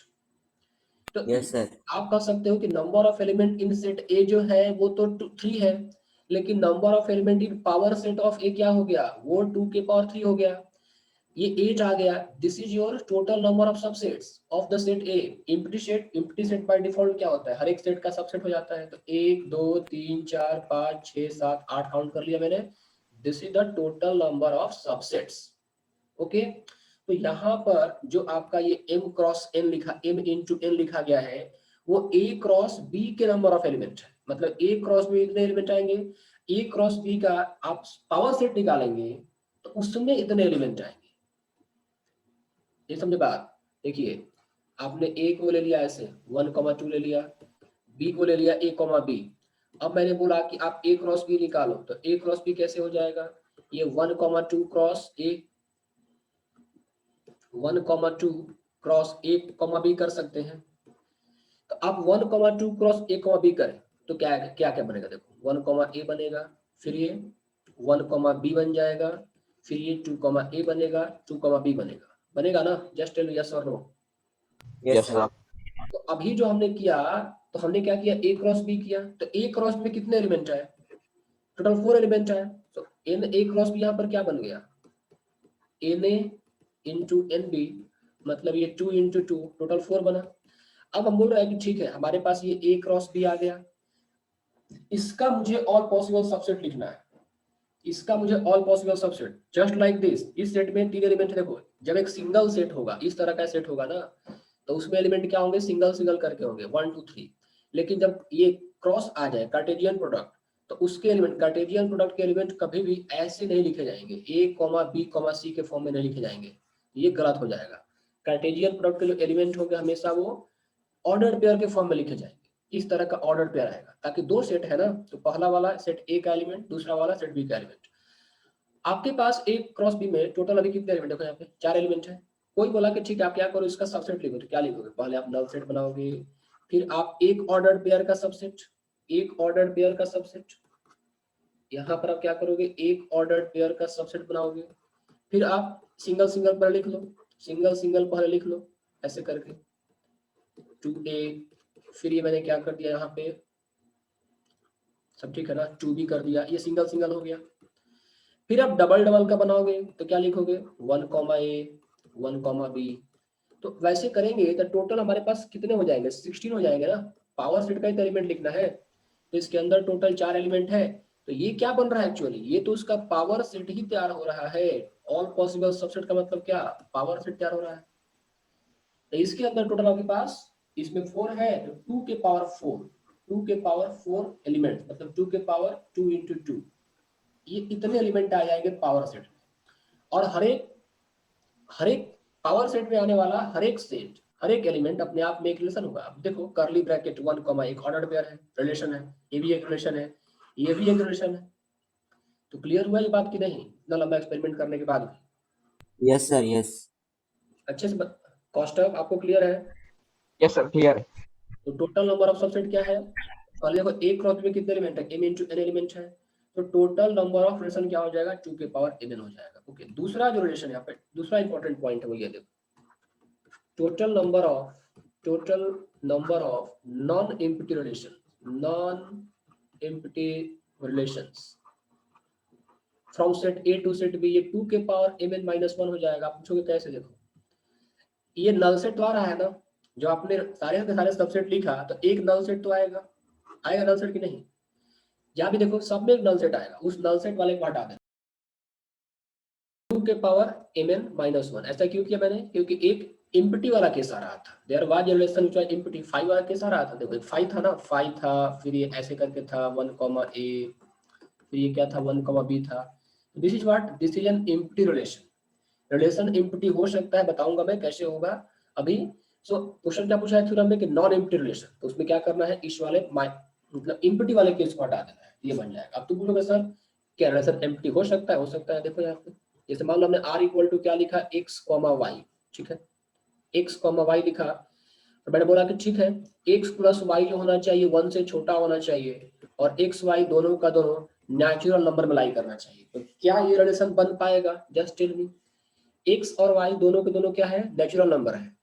तो यस सर। आप कह सकते हो कि number of element in set A जो है वो तो 3 है, लेकिन number of element in power set of A क्या हो गया? वो 2 के पावर 3 हो गया, ये 8 आ गया। This is your total number of subsets of the set A. Empty set by default क्या होता है? हर एक सेट का सबसेट हो जाता है। तो 1 2 3 4 5 6 7 8 काउंट कर लिया मैंने। This is the total number of subsets. Okay, तो यहाँ पर जो आपका ये m क्रॉस n लिखा, m इंटू n लिखा गया है, वो a क्रॉस b के नंबर ऑफ एलिमेंट है। मतलब a क्रॉस b इतने एलिमेंट आएंगे, a क्रॉस b का आप पावर सेट निकालेंगे तो उसमें इतने एलिमेंट आएंगे। ये समझे बात? देखिए, आपने a को ले लिया ऐसे 1,2 ले लिया, b को ले लिया a, b। अब मैंने बोला कि आप a क्रॉस b निकालो, तो a क्रॉस b कैसे हो जाएगा? ये 1,2 cross a, 1,2 cross a, b कर सकते हैं। तो आप 1,2 क्रॉस a, b करें तो क्या क्या क्या बनेगा? देखो 1, a बनेगा, फिर ये 1, b बन जाएगा, फिर ये 2, a बनेगा, 2, b बनेगा। बनेगा ना? जस्ट टेल यस और no. Yes yes sir. Sir. तो अभी जो हमने किया, तो हमने क्या किया? a क्रॉस b किया, तो a क्रॉस में कितने एलिमेंट आए? टोटल 4 एलिमेंट आए। तो n a क्रॉस b यहाँ पर क्या बन गया? na इंटू nb, मतलब ये 2 इंटू 2, टोटल 4 बना। अब हम बोल रहे हैं कि ठीक है, हमारे पास ये a क्रॉस b आ गया, इसका मुझे ऑल पॉसिबल सबसेट लिखना है। इसका मुझे all possible subset just like this. इस सेट में 3 एलिमेंट। देखो, जब एक सिंगल सेट होगा, इस तरह का सेट होगा ना, तो उसमें एलिमेंट क्या होंगे? सिंगल सिंगल करके होंगे 1 2 3। लेकिन जब ये क्रॉस आ जाए, कार्टेशियन प्रोडक्ट, तो उसके एलिमेंट, कार्टेशियन प्रोडक्ट के एलिमेंट कभी भी ऐसे नहीं लिखे जाएंगे, a, b, c के फॉर्म में नहीं लिखे जाएंगे, ये गलत हो जाएगा। कार्टेशियन प्रोडक्ट के जो एलिमेंट होंगे हमेशा वो ऑर्डर पेयर के फॉर्म में लिखे जाएंगे। इस तरह का ऑर्डर पेयर आएगा, ताकि 2 सेट है ना, तो पहला वाला सेट ए का एलिमेंट, दूसरा वाला सेट बी का एलिमेंट। आपके पास ए क्रॉस बी में टोटल अभी कितने एलिमेंट? देखो यहाँ पे 4 एलिमेंट है। कोई बोला कि ठीक है, आप क्या करो, इसका सबसेट लिखो, तो क्या लिखोगे? पहले आप नल सेट बनाओगे, फिर आप एक ऑर्डर पेयर का सबसेट, एक ऑर्डर पेयर का सबसेट, यहाँ पर आप क्या करोगे? एक ऑर्डर पेयर का सबसेट बनाओगे, फिर आप सिंगल सिंगल पर लिख लो, सिंगल सिंगल पहले लिख लो ऐसे करके 2a, फिर ये मैंने क्या कर दिया यहाँ पे, सब ठीक है ना, 2b कर दिया, ये सिंगल सिंगल हो गया। फिर आप डबल डबल का बनाओगे तो क्या लिखोगे? 1, a 1, b। तो वैसे करेंगे तो टोटल हमारे पास कितने हो जाएंगे? 16 हो जाएंगे ना। पावर सेट का ही एलिमेंट लिखना है, तो इसके अंदर टोटल 4 एलिमेंट है। तो ये क्या बन रहा है एक्चुअली? ये तो उसका पावर सेट ही तैयार हो रहा है। ऑल पॉसिबल सबसेट का मतलब क्या? पावर सेट तैयार हो रहा है। तो इसके अंदर टोटल आपके पास, इसमें 4 है तो 2 के पावर 4, 2 के पावर 4 एलिमेंट, मतलब 2 के पावर 2 इंटू 2, ये इतने एलिमेंट आ जाएंगे पावर सेट में। और हर एक पावर सेट में आने वाला हर एक सेट, हर एक एलिमेंट अपने आप में एक रिलेशन होगा। अब देखो, कर्ली ब्रैकेट 1, एक ऑर्डर पेयर है, रिलेशन है, ये भी एक रिलेशन है, ये भी एक रिलेशन है। तो क्लियर हुआ ये बात कि नहीं, इतना लंबा एक्सपेरिमेंट करने के बाद? Yes sir. यस। अच्छे से कॉस्टअप आपको क्लियर है? यस सर, क्लियर है। तो टोटल नंबर ऑफ सबसेट क्या है? पहले देखो, एक क्रॉस में कितने एलिमेंट है? m इंटू n एलिमेंट है, तो टोटल नंबर ऑफ रिलेशन क्या हो जाएगा? 2 के पावर n हो जाएगा। ओके, दूसरा जो रिलेशन यहाँ पे, दूसरा इंपॉर्टेंट पॉइंट है वो ये देखो, total number of non empty relations from set A to set B, ये 2 के पावर mn माइनस 1 हो जाएगा। आप पूछोगे कैसे? देखो, ये नल सेट तो आ रहा है ना, जो आपने सारे के सारे सबसेट लिखा, तो एक नल सेट तो आएगा, आएगा नल सेट की नहीं? यहाँ भी देखो सब में एक नल सेट आएगा, उस नल सेट वाले को हटा देना, 2 के पावर mn माइनस 1। ऐसा क्यों किया मैंने, क्योंकि एक एम्प्टी वाला केस आ रहा था, there was a relation which was empty, 5 वाला केस आ रहा था। देखो 5 था ना, 5 था, फिर ये ऐसे करके था 1 a, फिर ये क्या था 1 b था। This is what, this is an empty relation. Relation empty हो सकता है, बताऊंगा मैं कैसे होगा अभी। सो क्वेश्चन क्या पूछा है थ्योरम में कि नॉन एम्प्टी रिलेशन, तो उसमें क्या करना है, इस वाले मतलब एम्प्टी वाले केस को हटा देना है, ये बन जाएगा। अब तुम बोलोगे सर क्या रिलेशन एम्प्टी हो सकता है? हो सकता है। देखो यहाँ पे जैसे मान लो हमने r इक्वल टू क्या लिखा, x, y, ठीक है, x, y लिखा, तो मैंने बोला कि ठीक है x प्लस y जो होना चाहिए 1 से छोटा होना चाहिए, और x y दोनों का दोनों नेचुरल नंबर में लाई करना चाहिए। तो क्या ये रिलेशन बन पाएगा? Just tell me. x और y दोनों के दोनों क्या है, नेचुरल नंबर है,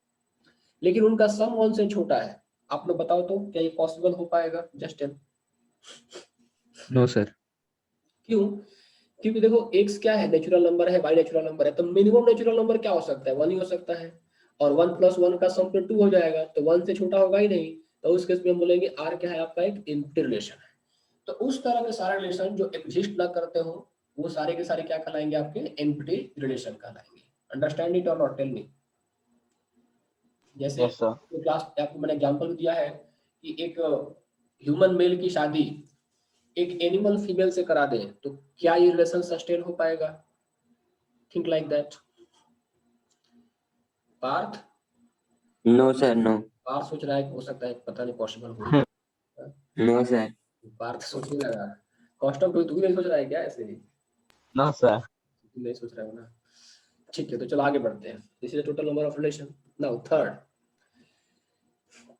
लेकिन उनका सम 1 से छोटा है। आप लोग बताओ तो क्या ये पॉसिबल हो पाएगा? Just tell. No sir. क्यों? क्योंकि देखो x क्या है, नेचुरल नंबर है, y नेचुरल नंबर है, तो मिनिमम नेचुरल नंबर क्या हो सकता है, 1 ही हो सकता है, और 1 प्लस 1 का सम तो 2 हो जाएगा, तो 1 से छोटा होगा ही नहीं। तो उस केस में हम बोलेंगे r क्या है आपका, एक एम्प्टी रिलेशन है। तो उस तरह के सारे रिलेशन जो एग्जिस्ट ना करते हो, वो सारे के सारे क्या कहलाएंगे, आपके एम्प्टी रिलेशन कहलाएंगे। अंडरस्टैंड इट और नॉट, टेल मी। जैसे Yes, sir. क्लास आपको मैंने एग्जांपल दिया है कि एक ह्यूमन मेल की शादी एक एनिमल फीमेल से करा दें, तो क्या ये रिलेशन सस्टेन हो पाएगा? Think like that. Parth no sir, no. Parth सोच रहा है कि हो सकता है, पता नहीं पॉसिबल हो। No sir. पार्थ सोचने लगा। कॉस्ट ऑफ तू भी नहीं सोच रहा है क्या ऐसे ही? No, sir. तू नहीं सोच रहा है ना? ठीक है, तो चलो आगे बढ़ते हैं। This is total number of relation. Now third,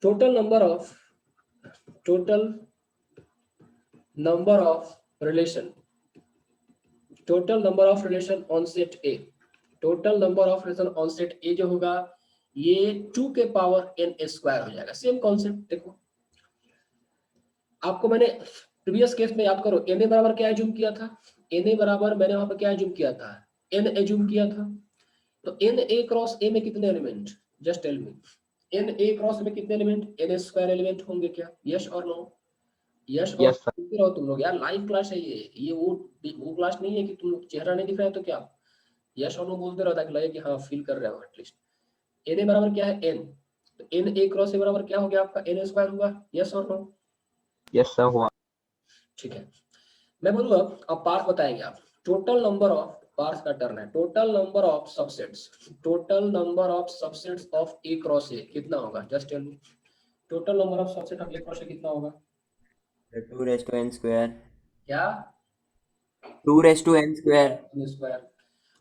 total number of relation, total number of relation on set A, total number of relation on set A जो होगा ये 2 के पावर n स्क्वायर हो जाएगा। सेम कॉन्सेप्ट देखो, आपको मैंने previous case में याद करो, na बराबर क्या एज्यूम किया था, na बराबर मैंने वहां पर क्या एज्यूम किया था, n एज्यूम किया था। तो n a क्रॉस a में कितने element, just tell me, n a cross में कितने एलिमेंट, n स्क्वायर एलिमेंट होंगे क्या? यस और नो? यस और Yes, sir. बोलते रहो तुम लोग यार, लाइव क्लास है ये वो क्लास नहीं है कि तुम लोग चेहरा नहीं दिख रहा है तो क्या, यस और नो बोलते रहो ताकि लगे कि हाँ फील कर रहे हो एटलीस्ट। na बराबर क्या है, n, तो n a क्रॉस a बराबर क्या हो गया आपका, n स्क्वायर हुआ। यस और नो? Yes, sir. हुआ. ठीक है, मैं बोलूंगा अब पार्स बताएंगे आप। टोटल नंबर ऑफ, पार्स का टर्न है, total number of subsets, total number of subsets of A cross A कितना होगा? Just tell me, total number of subset of A cross A कितना होगा? 2 रेज़ टू n स्क्वायर। क्या? 2 raise to n square. n square.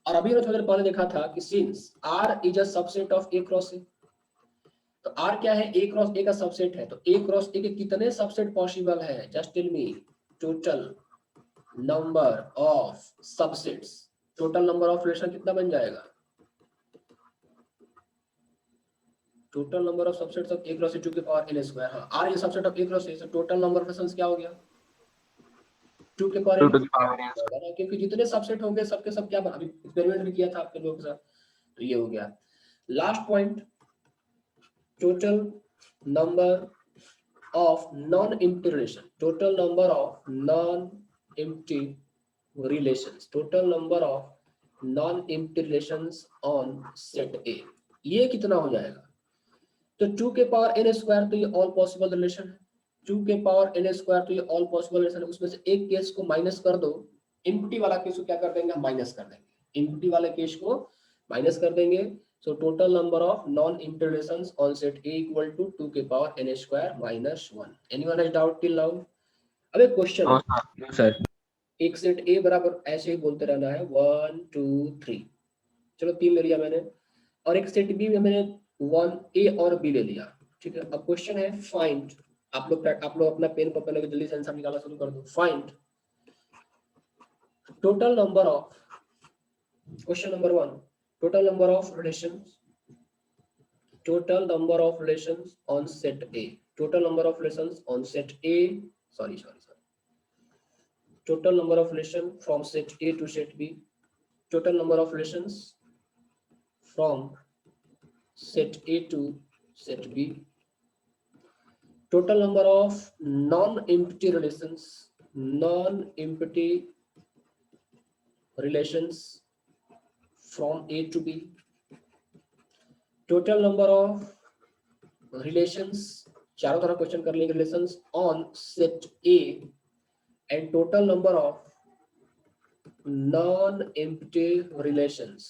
और अभी मैं थोड़ी देर पहले देखा था कि since r is a subset of A cross A, तो r क्या है, ए क्रॉस ए का सबसेट है, तो ए क्रॉस ए के कितने सबसेट पॉसिबल है? Just tell me, total number of subsets, total number of relation कितना बन जाएगा? Total number of subsets of A cross A 2 के पावर n स्क्वायर। हाँ, r is subset of A cross A, तो total number of relations क्या हो गया? 2 के power 2 n to the power n. Square, क्योंकि जितने सबसेट होंगे सबके सब क्या, अभी एक्सपेरिमेंट भी किया था आपके लोगों के साथ, तो ये हो गया। Last point, total number of non-empty relation, total number of non-empty relations, total number of non-empty relations on set A, ये कितना हो जाएगा? तो 2 के पावर n स्क्वायर, तो ये ऑल पॉसिबल रिलेशन है, 2 के पावर n स्क्वायर तो ये ऑल पॉसिबल रिलेशन है, उसमें से एक केस को माइनस कर दो, एम्प्टी वाला केस को क्या कर देंगे हम, माइनस कर देंगे, एम्प्टी वाले केस को माइनस कर देंगे। So total number of non-empty relations on set A equal to 2 के power n square minus 1. Anyone has doubt till now? अब एक क्वेश्चन No, है, sir. No sir. एक सेट A बराबर ऐसे ही बोलते रहना है 1 2 3, चलो 3 ले लिया मैंने, और एक सेट B में मैंने 1 A और B ले लिया, ठीक है। अब क्वेश्चन है फाइंड, आप लोग अपना पेन पकड़ लेके जल्दी से आंसर निकालना शुरू कर दो। Find total number of, question number 1, total number of relations, total number of relations on set A, total number of relations on set A, sorry, total number of relations from set A to set B, total number of relations from set A to set B, total number of non-empty relations non-empty relations from A to B, total number of relations, चारों तरफ question कर लेंगे, relations on set A and total number of non-empty relations,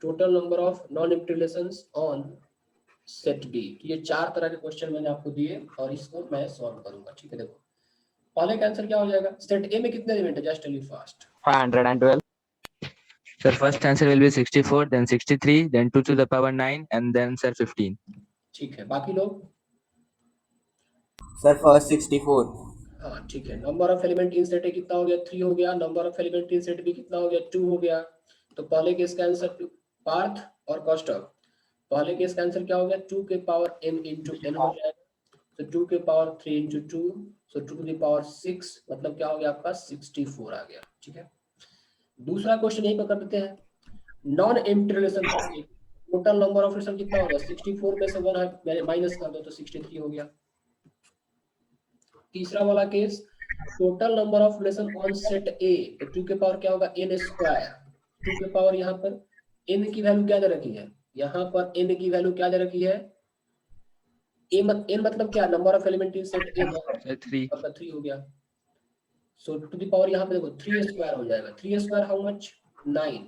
total number of non-empty relations on set B. ये चार तरह के question मैंने आपको दिए और इसको मैं सॉल्व करूंगा, ठीक है। देखो पहले का आंसर क्या हो जाएगा, सेट ए में कितने एलिमेंट है, just tell you fast. 512. Sir, first answer will be 64, then 63, then 2 to the power 9, and then sir 15. ठीक है, बाकी लोग? Sir first 64। हाँ ठीक है। Number of element in set A कितना हो गया, 3 हो गया। Number of element in set B कितना हो गया, 2 हो गया। तो पहले केस का आंसर पार्थ और कौस्तुभ, पहले केस का आंसर क्या हो गया, 2 के पावर m इंटू n हो जाएगा। तो 2 के power 3 into 2, so 2 to the power 6, मतलब क्या हो गया आपका 64 आ गया, ठीक है। दूसरा क्वेश्चन यही पकड़ देते हैं, non empty relation, total number of relation कितना हो गया, 64 में से 1 माइनस कर दो तो 63 हो गया। तीसरा वाला case, total number of relation on set ए, तो 2 के पावर क्या होगा n स्क्वायर, 2 के पावर यहाँ पर n की वैल्यू क्या दे रखी है, यहाँ पर n की वैल्यू क्या दे रखी है, n मतलब क्या, number of element in set A, Sir 3. आपका 3 हो गया। सो टू द पावर यहाँ पे देखो 3 स्क्वायर हो जाएगा, 3 square how much, 9,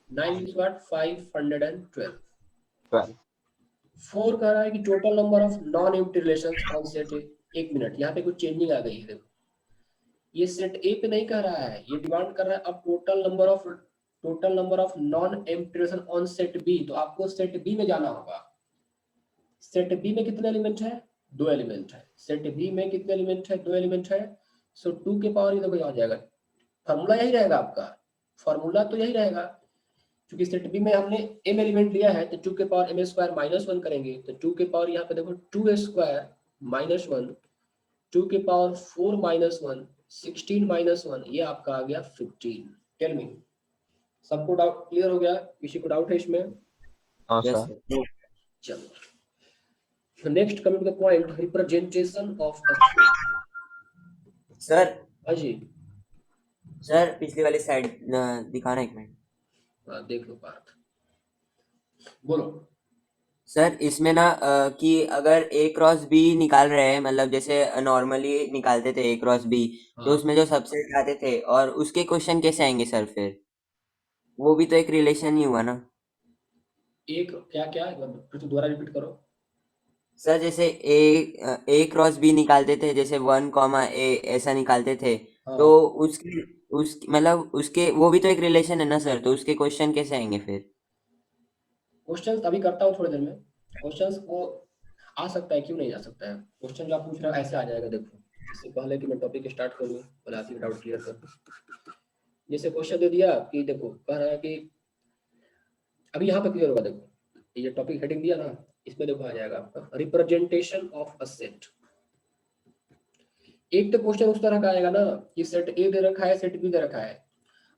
9 is what 512। 12. 4 कह रहा है कि total number of non empty relations on set ए। एक मिनट, यहाँ पे कुछ चेंजिंग आ गई है, देखो ये सेट ए पे नहीं कह रहा है, ये डिमांड कर रहा है अब total number of non empty relation on set B. तो आपको सेट बी में जाना होगा। सेट बी में कितने एलिमेंट है, 2 एलिमेंट है। सेट बी में कितने एलिमेंट है, 2 एलिमेंट है। सो 2 के पावर ये देखो आ जाएगा, फार्मूला यही रहेगा आपका, फार्मूला तो यही रहेगा, क्योंकि सेट बी में हमने m एलिमेंट लिया है, तो 2 के पावर m स्क्वायर माइनस 1 करेंगे, तो 2 के पावर यहाँ पे देखो 2 स्क्वायर माइनस 1, 2 के पावर 4 माइनस 1, 16 माइनस 1, ये आपका आ गया 15। टेल मी, सबको डाउट क्लियर हो गया, किसी को डाउट है इसमें? No, yes sir. सर। चलो next coming to the point, representation of a sir हाजी। सर पिछली वाली साइड दिखाना एक मिनट। देख लो पार्थ, बोलो। सर इसमें ना कि अगर ए क्रॉस बी निकाल रहे हैं, मतलब जैसे नॉर्मली निकालते थे ए क्रॉस बी, तो हाँ। उसमें जो सबसेट आते थे और उसके क्वेश्चन कैसे आएंगे सर फिर, वो भी तो एक रिलेशन ही हुआ ना। एक क्या क्या, फिर तो दोबारा रिपीट करो। सर जैसे ए क्रॉस बी निकालते थे, जैसे 1, ए ऐसा निकालते थे, हाँ। तो उसकी उस मतलब उसके वो भी तो एक रिलेशन है ना सर, तो उसके क्वेश्चन कैसे आएंगे फिर। क्वेश्चंस अभी करता हूँ थोड़ी देर में। क्वेश्चंस वो आ सकता है, क्यों नहीं आ सकता है, क्वेश्चन जो आप पूछ रहे हो ऐसे आ जाएगा। देखो इससे पहले कि मैं टॉपिक स्टार्ट करूँ, पहले आप डाउट क्लियर कर दूं। जैसे क्वेश्चन दे दिया कि देखो कह रहा है कि अभी यहाँ पे क्लियर होगा, देखो ये टॉपिक हेडिंग दिया ना, इसमें देखो आ जाएगा आपका रिप्रेजेंटेशन ऑफ अ सेट। एक तो क्वेश्चन उस तरह का आएगा ना कि सेट ए दे रखा है, सेट बी दे रखा है,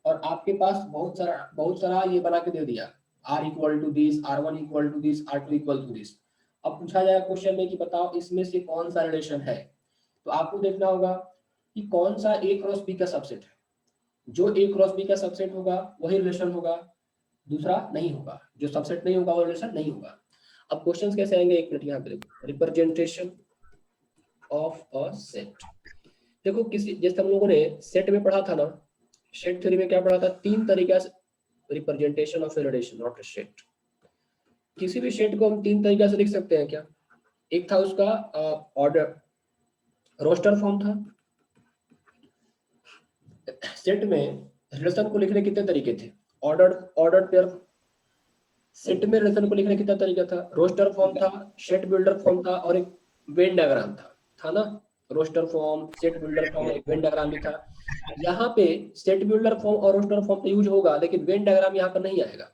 और आपके पास बहुत सारा ये बना के दे दिया, r equal to this, r1 equal to this, r2 equal to this. अब पूछा जाएगा क्वेश्चन में कि बताओ इसमें से कौन सा रिलेशन है, तो आपको देखना होगा कि कौन सा a क्रॉस b का सबसेट है। जो a क्रॉस b का सबसेट होगा वही रिलेशन होगा, दूसरा नहीं होगा। जो सबसेट नहीं होगा वो रिलेशन नहीं होगा। अब क्वेश्चंस कैसे आएंगे, एक मिनट यहाँ पे देखो, रिप्रेजेंटेशन ऑफ अ सेट। देखो किसी, जैसे हम लोगों ने सेट में पढ़ा था ना, सेट थ्योरी में क्या पढ़ा था, 3 तरीका से representation of a relation, not a set. किसी भी सेट को हम 3 तरीका से लिख सकते हैं क्या। एक था उसका ऑर्डर, रोस्टर फॉर्म था। सेट में रिलेशन को लिखने कितने तरीके थे, ऑर्डर पेयर। सेट में रिलेशन को लिखने कितना तरीका था, रोस्टर फॉर्म था, सेट बिल्डर फॉर्म था, और एक वेन डायग्राम था ना। Roster form, set builder form, एक वेन डायग्राम भी था। यहाँ पे सेट बिल्डर फॉर्म और रोस्टर फॉर्म तो यूज होगा, लेकिन वेन डायग्राम यहाँ पर नहीं आएगा।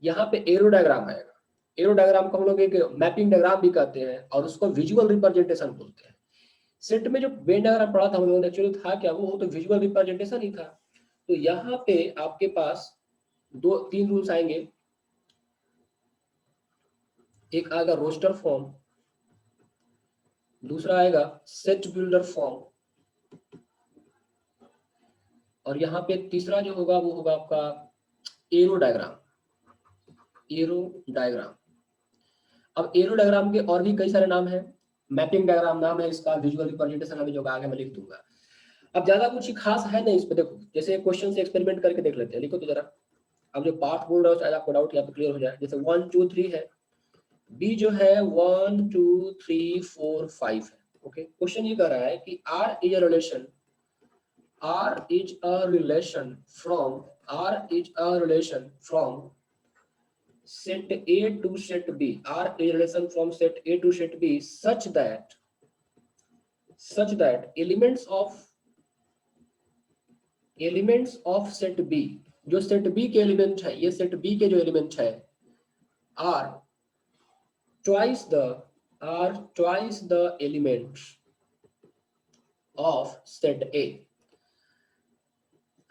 यहाँ पे एरो डायग्राम आएगा। एरो डायग्राम को हम लोग एक मैपिंग डायग्राम भी कहते हैं, और उसको विजुअल रिप्रेजेंटेशन बोलते हैं। सेट में जो वेन डायग्राम पढ़ा था हम लोगों ने, एक्चुअली था क्या, वो तो विजुअल रिप्रेजेंटेशन ही था। तो यहाँ पे आपके पास 2-3 रूल्स आएंगे। एक आएगा रोस्टर फॉर्म, दूसरा आएगा सेट बिल्डर फॉर्म, और यहाँ पे तीसरा जो होगा वो होगा आपका एरो डायग्राम। एरो डायग्राम, अब एरो डायग्राम के और भी कई सारे नाम हैं। मैपिंग डायग्राम नाम है इसका, विजुअल रिप्रेजेंटेशन अभी जो आगे मैं लिख दूंगा। अब ज्यादा कुछ खास है नहीं इस पे, देखो जैसे क्वेश्चन से एक्सपेरिमेंट करके देख लेते हैं, लिखो तो जरा। अब जो पार्ट बोल रहा हूँ शायद आपको डाउट यहाँ पे क्लियर हो जाए। जैसे 1 2 3 है, बी जो है 1 2 3 4 5 है। ओके, क्वेश्चन ये कह रहा है कि R is a relation, R is a relation from, R is a relation from set A to set B, R is a relation from set A to set B such that elements of set B, जो set B के element है, ये set B के जो element है are twice the elements of set A.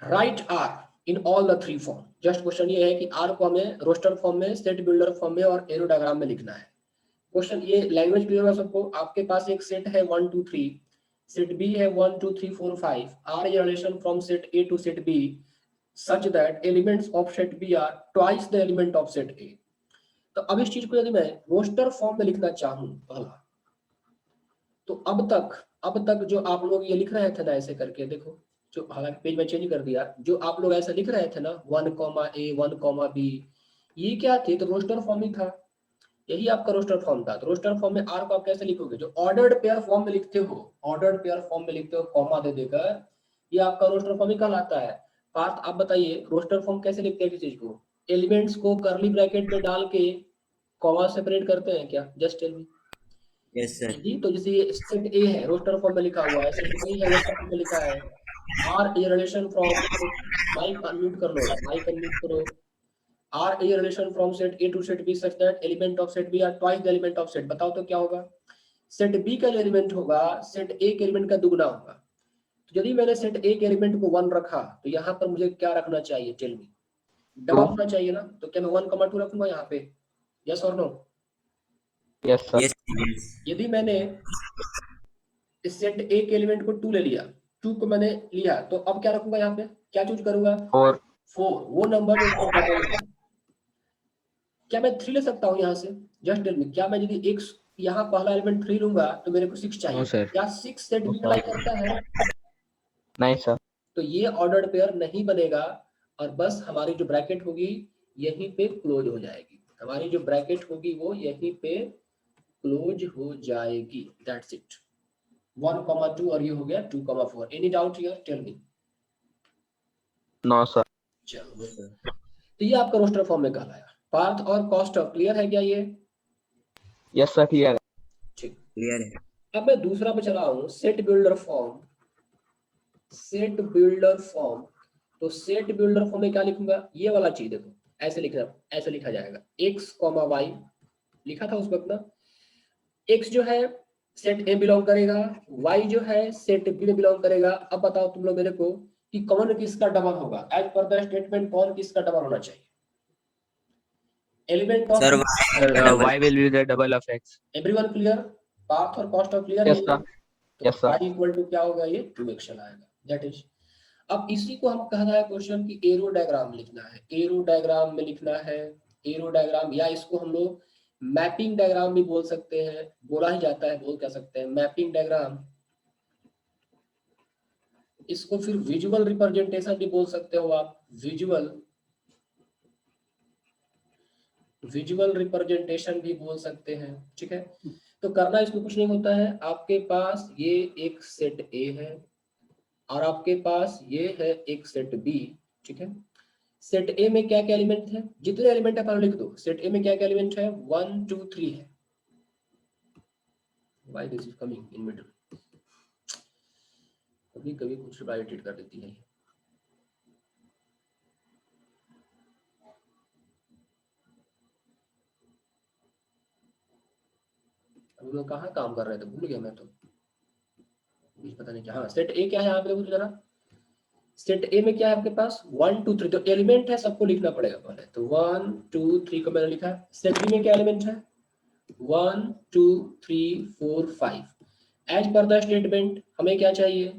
Write R in all the three form. Just question ये है कि R को हमें रोस्टर फॉर्म में, सेट बिल्डर फॉर्म में और एरो डायग्राम में लिखना है। क्वेश्चन ये लैंग्वेज क्लियर है सबको? आपके पास एक सेट है 1 2 3, सेट B है 1 2 3 4 5, R is a relation from set A to set B such that elements of set B are twice the element of set A. तो अब इस चीज को यदि मैं रोस्टर फॉर्म में लिखना चाहूं पहला, तो अब तक जो आप लोग ये लिख रहे थे ना ऐसे करके, देखो जो हालांकि पेज में चेंज कर दिया, जो आप लोग ऐसा लिख रहे थे ना 1, A 1, B, ये क्या थे? तो रोस्टर फॉर्म ही था, यही आपका रोस्टर फॉर्म था। तो रोस्टर फॉर्म में आर को आप कैसे लिखोगे? जो ऑर्डर्ड पेयर फॉर्म में लिखते हो, ऑर्डर्ड पेयर फॉर्म में लिखते हो कॉमा दे देकर, ये आपका रोस्टर फॉर्म ही कहलाता है। पार्थ आप बताइए रोस्टर फॉर्म कैसे लिखते हैं किसी चीज को? एलिमेंट्स को कर्ली ब्रैकेट में डाल के कॉमा सेपरेट करते हैं क्या? Just tell me. Yes sir. जी, तो जैसे ये सेट ए है रोस्टर फॉर्म में लिखा हुआ है, सेट बी है रोस्टर फॉर्म में लिखा है, R a relation from, mic unmute कर लो, माइक अनम्यूट करो। R is a relation from set A to set B such that element of set B are twice the element of set. बताओ तो क्या होगा? सेट B का element होगा set A के एलिमेंट का दुगना होगा। तो यदि मैंने सेट A के एलिमेंट को 1 रखा तो यहाँ पर मुझे क्या रखना चाहिए? Tell me. डबल होना चाहिए ना? तो क्या मैं 1, 2 रखूंगा यहाँ पे? यस और नो? Yes, sir. यस यदि मैंने इस सेट A के एलिमेंट को 2 ले लिया, 2 को मैंने लिया, तो अब क्या रखूंगा यहाँ पे? क्या चूज करूंगा? 4. 4, वो नंबर जो डबल है। क्या मैं 3 ले सकता हूँ यहाँ से? Just tell me. क्या मैं यदि एक यहाँ पहला एलिमेंट 3 लूंगा तो मेरे को 6 चाहिए? No, sir. क्या 6 सेट No, भी sir. अप्लाई करता है? नहीं सर. तो ये ऑर्डर्ड पेयर नहीं बनेगा और बस हमारी जो ब्रैकेट होगी यहीं पे क्लोज हो जाएगी। हमारी जो ब्रैकेट होगी वो यहीं पे क्लोज हो जाएगी। That's it. 1, 2 और ये हो गया 2, 4। Any doubt here? Tell me. No, sir. चलो, तो ये आपका रोस्टर फॉर्म में कहलाया। पार्थ और कॉस्ट ऑफ क्लियर है क्या ये? Yes, sir. Clear है. ठीक। क्लियर है। अब मैं दूसरा पे चला हूँ, set builder form. Set builder form, तो सेट बिल्डर फॉर्म में क्या लिखूंगा? ये वाला चीज देखो, ऐसे लिखना, ऐसे लिखा जाएगा x, y लिखा था उस वक्त ना। x जो है सेट A बिलोंग करेगा, y जो है सेट B में बिलोंग करेगा। अब बताओ तुम लोग मेरे को कि कौन किसका डबल होगा? एज पर द स्टेटमेंट कौन किसका डबल होना चाहिए? Element of sir Sir, y will be the double of x. Everyone clear? Parth और कॉस्ट ऑफ clear? Yes, sir. Yes, sir. y equal to क्या होगा? ये 2x आएगा। That is. अब इसी को हम कहना है क्वेश्चन की एरो डायग्राम लिखना है। एरो डायग्राम में लिखना है, एरो डायग्राम, या इसको हम लोग मैपिंग डायग्राम भी बोल सकते हैं, बोला ही जाता है, बोल क्या सकते हैं मैपिंग डायग्राम। इसको फिर विजुअल रिप्रेजेंटेशन भी बोल सकते हो आप, विजुअल रिप्रेजेंटेशन भी बोल सकते हैं। ठीक है, तो करना इसमें कुछ नहीं होता है। आपके पास ये एक सेट A है और आपके पास ये है एक सेट B। ठीक है, सेट A में क्या क्या एलिमेंट है? जितने एलिमेंट है पहले लिख दो। सेट A में क्या क्या एलिमेंट है? 1 2 3 है। Why this is coming in middle? कभी कभी कुछ एडिट कर देती है। हम लोग कहाँ काम कर रहे थे, भूल गया मैं तो, पता नहीं क्या। हाँ, सेट A क्या है यहाँ पे देखो जरा। सेट A में क्या है आपके पास? 1 2 3, तो एलिमेंट है सबको लिखना पड़ेगा पहले। तो 1 2 3 को मैंने लिखा। सेट B में क्या एलिमेंट है? 1 2 3 4 5। एज पर द स्टेटमेंट हमें क्या चाहिए?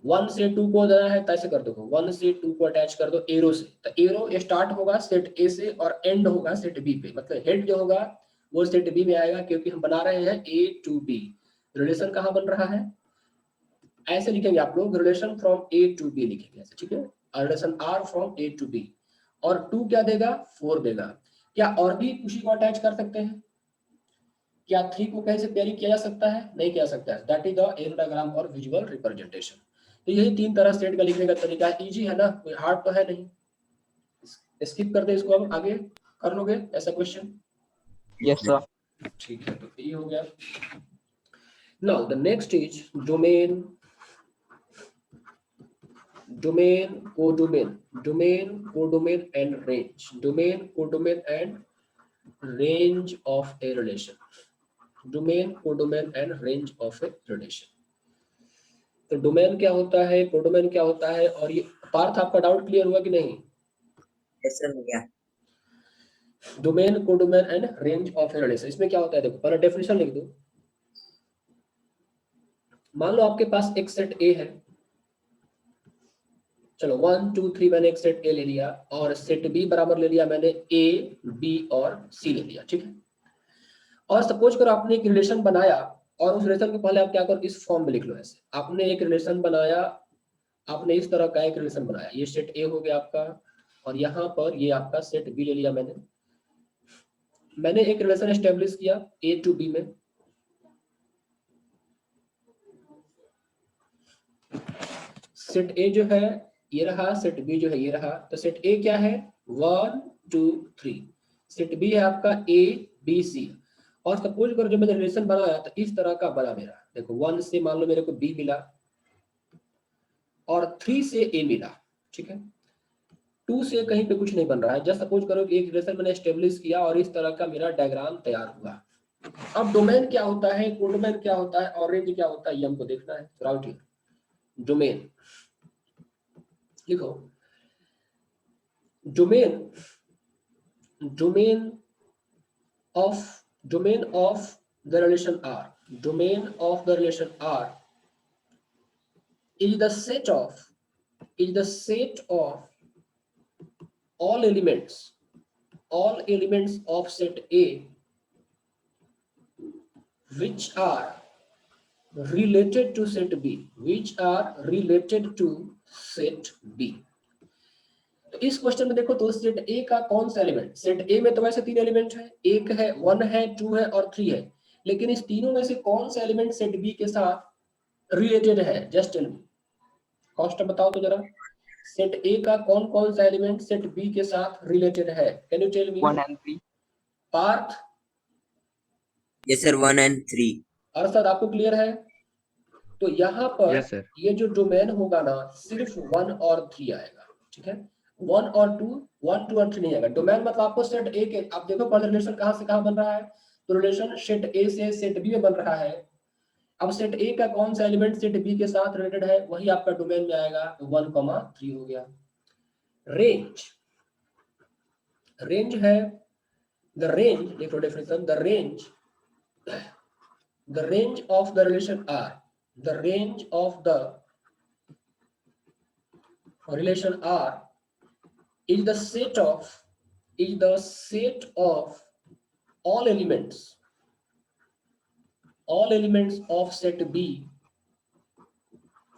1 से 2 को देना है तो ऐसे कर दो, 1 से 2 को अटैच कर दो एरो से, तो एरो स्टार्ट होगा सेट ए से और एंड होगा सेट बी पे, मतलब हेड जो होगा वो सेट बी में आएगा, क्योंकि हम बना रहे हैं ए टू बी। रिलेशन कहाँ बन रहा है, ऐसे लिखेंगे आप लोग, relation from A to B लिखेंगे ऐसे, ठीक है, relation R from A to B, और 2 क्या देगा, 4 देगा। क्या और भी किसी को अटैच कर सकते हैं, क्या 3 को कहीं से पेयरिंग किया जा सकता है, नहीं किया सकता है, that is the Venn diagram और विजुअल रिप्रेजेंटेशन। तो यही 3 तरह सेट का लिखने का तरीका है, इजी है ना, कोई हार्ड तो है नहीं। स्किप कर दे इसको, अब आगे कर लोगे ऐसा क्वेश्चन। Yes, sir. ठीक है, तो ये हो गया। Now the next is domain, domain, codomain, domain, codomain and range, domain, codomain and range of a relation, domain, codomain and range of a relation। तो डोमेन क्या होता है, कोडोमेन क्या होता है, और ये पार्थ आपका डाउट क्लियर हुआ कि नहीं। यस सर हो गया। Domain, codomain and range of a relation, इसमें क्या होता है देखो, पहले डेफिनेशन लिख दो। मान लो आपके पास एक सेट ए है, चलो 1 2 3 मैंने एक सेट ए ले लिया, और सेट बी बराबर ले लिया मैंने ए बी और सी ले लिया, ठीक है। और सपोज करो आपने एक रिलेशन बनाया, और उस रिलेशन को पहले आप क्या करो, इस फॉर्म में लिख लो ऐसे, आपने एक रिलेशन बनाया, आपने इस तरह का एक रिलेशन बनाया, ये सेट ए हो गया आपका, और यहाँ पर ये आपका सेट बी ले लिया मैंने एक रिलेशन एस्टेब्लिश किया ए टू बी में। सेट ए जो है ये रहा, सेट बी जो है ये रहा, तो सेट ए क्या है 1 2 3, सेट बी है आपका ए बी सी। और सपोज करो जब मैंने रिलेशन बनाया तो इस तरह का बना मेरा, देखो 1 से मान लो मेरे को बी मिला, और 3 से ए मिला, ठीक है। 2 से कहीं पे कुछ नहीं बन रहा है, जस्ट सपोज करो कि एक रिलेशन मैंने एस्टेब्लिश किया और इस तरह का मेरा डायग्राम तैयार हुआ। अब डोमेन क्या होता है, कोडोमेन क्या होता है, और रेंज क्या होता है, ये हमको देखना है। राउट हियर डोमेन लिखो, domain, domain of the relation R, domain of the relation R is the set of all elements of set A which are related to set B, which are related to set B। तो इस question में देखो, तो set ए का कौन सा element, set ए में तो वैसे 3 एलिमेंट है, एक है 1 है 2 है और 3 है, लेकिन इस तीनों में से कौन सा एलिमेंट सेट बी के साथ रिलेटेड है, जस्ट टेल मी, कॉस्ट बताओ तो जरा, सेट ए का कौन कौन सा एलिमेंट सेट बी के साथ रिलेटेड है, can you tell me. 1 and 3. Parth, yes sir 1 and 3। Arshad आपको क्लियर है। तो यहाँ पर Yes, sir. ये जो डोमेन होगा ना, सिर्फ 1 और 3 आएगा, ठीक है, 1 और 2, 1 2 और 3 नहीं आएगा। डोमेन मतलब आपको सेट ए के, आप देखो पहले रिलेशन कहाँ से कहाँ बन रहा है, तो रिलेशन सेट ए से सेट बी में बन रहा है। अब सेट ए का कौन सा एलिमेंट सेट बी के साथ रिलेटेड है, वही आपका डोमेन में आएगा, 1 3 हो गया। रेंज, रेंज है द रेंज, देखो definition, the range of the relation R, the range of the relation R is the set of all elements of set B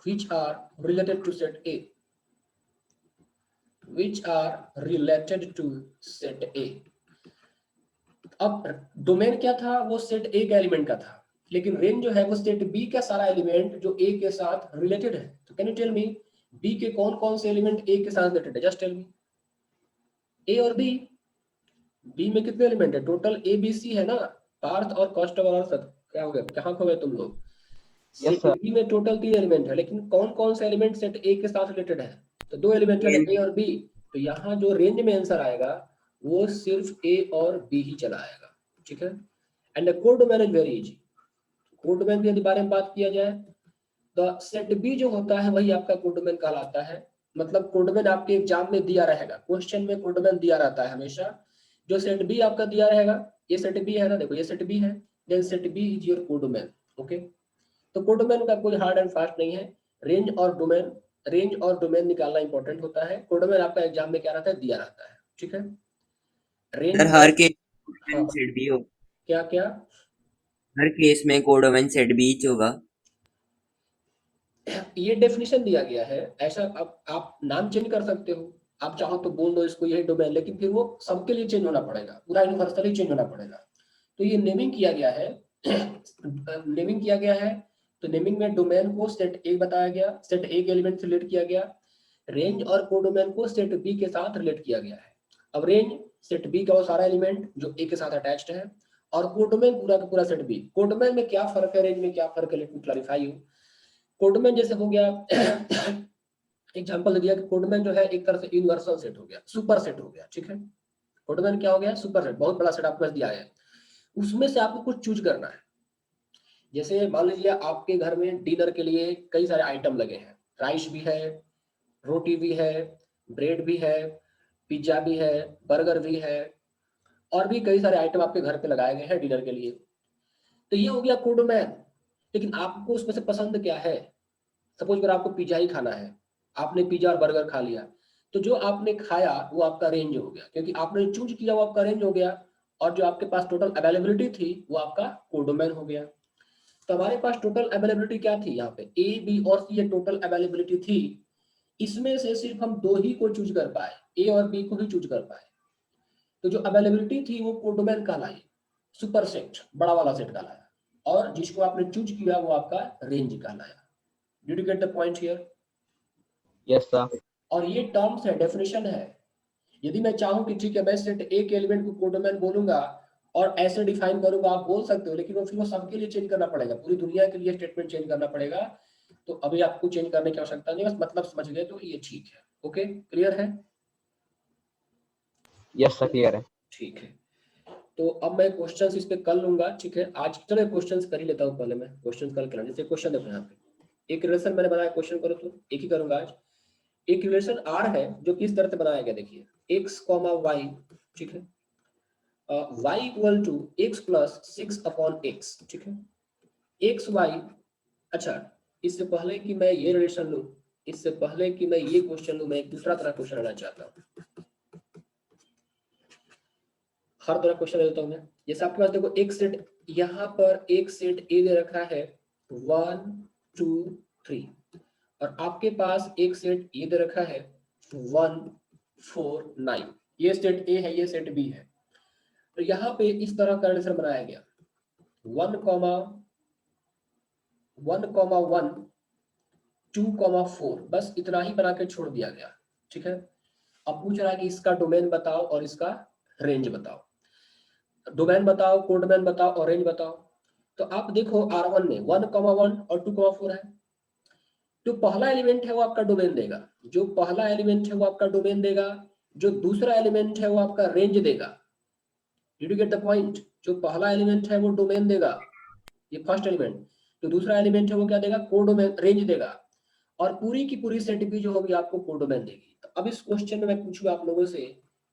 which are related to set A, अब domain क्या था, वो set ए का element का था, लेकिन range जो है वो सेट बी का सारा एलिमेंट जो ए के साथ रिलेटेड है। तो can you tell me B के कौन कौन से एलिमेंट ए के साथ रिलेटेड है, जस्ट टेल मी। ए और बी, बी में कितने एलिमेंट है, टोटल ए बी सी है ना, पार्थ और कॉस्टव और अर्शद, क्या हो गया, कहाँ खो गए तुम लोग। Yes, sir. बी में टोटल 3 एलिमेंट है, लेकिन कौन कौन से एलिमेंट सेट ए के साथ रिलेटेड है, तो 2 एलिमेंट है, ए और बी। तो यहाँ जो रेंज में आंसर आएगा वो सिर्फ ए और बी ही चला आएगा, ठीक है। And the code domain is very easy. Code domain के बारे में बात किया जाए तो सेट बी जो होता है वही आपका कोड डोमेन कहलाता है। मतलब कोड डोमेन आपके एग्जाम में दिया रहेगा, क्वेश्चन में कोड डोमेन दिया रहता है हमेशा। जो सेट बी आपका दिया रहेगा, ये सेट बी है ना, देखो ये सेट बी है, then set B is your codomain, okay. तो कोड डोमेन का कोई हार्ड एंड फास्ट नहीं है, रेंज और डोमेन निकालना इंपॉर्टेंट होता है। कोडोमेन आपका एग्जाम में क्या रहता है, दिया रहता है, ठीक है। रेंज सर हर और केस हाँ सेट भी हो, क्या क्या हर केस में कोडोमेन सेट भी होगा। ये डेफिनेशन दिया गया है ऐसा। अब आप नाम चेंज कर सकते हो, आप चाहो तो बोल दो इसको यही डोमेन, लेकिन फिर वो सबके लिए चेंज होना पड़ेगा, पूरा यूनिवर्सली चेंज होना पड़ेगा। तो ये नेमिंग किया गया है नेमिंग किया गया है। तो नेमिंग में डोमेन को सेट ए बताया गया, सेट ए के एलिमेंट से रिलेट किया गया। रेंज और कोडोमेन को सेट बी के साथ रिलेट किया गया है। अब रेंज सेट बी का वो सारा एलिमेंट जो ए के साथ अटैच्ड है, और कोडोमेन पूरा का पूरा सेट बी। कोडोमेन में क्या फर्क है, रेंज में क्या फर्क है, let me clarify you. Codomain जैसे हो गया एग्जांपल दे दिया कि कोडोमेन जो है एक तरह से यूनिवर्सल सेट हो गया, सुपर सेट हो गया, ठीक है। कोडोमेन क्या हो गया, सुपर सेट, बहुत बड़ा सेट आपके पास दिया है, उसमें से आपको कुछ चूज करना है। जैसे मान लीजिए आपके घर में डिनर के लिए कई सारे आइटम लगे हैं, राइस भी है, रोटी भी है, ब्रेड भी है, पिज्जा भी है, बर्गर भी है, और भी कई सारे आइटम आपके घर पे लगाए गए हैं डिनर के लिए। तो ये हो गया कोडोमैन। लेकिन आपको उसमें से पसंद क्या है, सपोज अगर आपको पिज्जा ही खाना है, आपने पिज्जा और बर्गर खा लिया, तो जो आपने खाया वो आपका रेंज हो गया, क्योंकि आपने चूज किया वो आपका रेंज हो गया। और जो आपके पास टोटल अवेलेबिलिटी थी वो आपका कोडोमैन हो गया। तो हमारे पास टोटल अवेलेबिलिटी क्या थी, यहाँ पे ए बी और सी ये टोटल अवेलेबिलिटी थी। इसमें से सिर्फ हम दो ही को चूज कर पाए, ए और बी को ही चूज कर पाए। तो जो अवेलेबिलिटी थी वो कोडोमैन कहलाई, सुपर सेट, बड़ा वाला सेट कहलाया, और जिसको आपने चूज किया वो आपका रेंज कहलाया। Did you get the point here? Yes, sir. और ये टर्म्स है, डेफिनेशन है। यदि मैं चाहूं कि ठीक है मैं सेट ए के एलिमेंट को कोडोमैन बोलूंगा और ऐसे डिफाइन करूंगा, आप बोल सकते हो, लेकिन वो फिर वो सबके लिए चेंज करना पड़ेगा, पूरी दुनिया के लिए स्टेटमेंट चेंज करना पड़ेगा। तो अभी आपको चेंज करने की आवश्यकता नहीं, बस मतलब समझ गए तो ये ठीक है। ओके, क्लियर है? Yes, sir. Clear है। ठीक है। तो अब मैं क्वेश्चंस इस पे कर लूंगा, ठीक है। आज चलो क्वेश्चंस कर ही लेता हूँ, पहले मैं क्वेश्चंस कर लेता हूँ। जैसे क्वेश्चन देखो यहाँ पे एक रिलेशन मैंने बनाया, क्वेश्चन करो तो एक ही करूंगा आज। एक रिलेशन आर है जो किस तरह से बनाया गया, देखिए एक्स कॉमा वाई, ठीक है, y equal to X plus 6/x, ठीक है। एक्स वाई, अच्छा इससे पहले कि मैं ये रिलेशन लूं, इससे पहले कि मैं ये क्वेश्चन लूं, मैं एक दूसरा तरह क्वेश्चन लेना चाहता हूँ। हर तरह क्वेश्चन ले लेता हूँ मैं। जैसे आपके पास देखो एक सेट, यहाँ पर एक सेट ए दे रखा है 1 2 3, और आपके पास एक सेट ए दे रखा है 1 4 9। ये सेट ए है, ये सेट बी है। तो यहाँ पे इस तरह का रिलेशन बनाया गया 1 कॉमा 1 2 4, बस इतना ही बना के छोड़ दिया गया, ठीक है। अब पूछ रहा है कि इसका डोमेन बताओ और इसका रेंज बताओ। डोमेन बताओ, कोडोमेन बताओ और रेंज बताओ। तो आप देखो R1 में 1, 1 और 2, 4 है। जो पहला एलिमेंट है वो आपका डोमेन देगा, जो पहला एलिमेंट है वो आपका डोमेन देगा, जो दूसरा एलिमेंट है वो आपका रेंज देगा। Did you get the point? जो पहला एलिमेंट है वो डोमेन देगा, ये फर्स्ट एलिमेंट। जो दूसरा एलिमेंट है वो क्या देगा, कोडोमेन, रेंज देगा। और पूरी की पूरी सेट भी जो होगी आपको कोडोमेन देगी। तो अब इस क्वेश्चन में मैं पूछूं आप लोगों से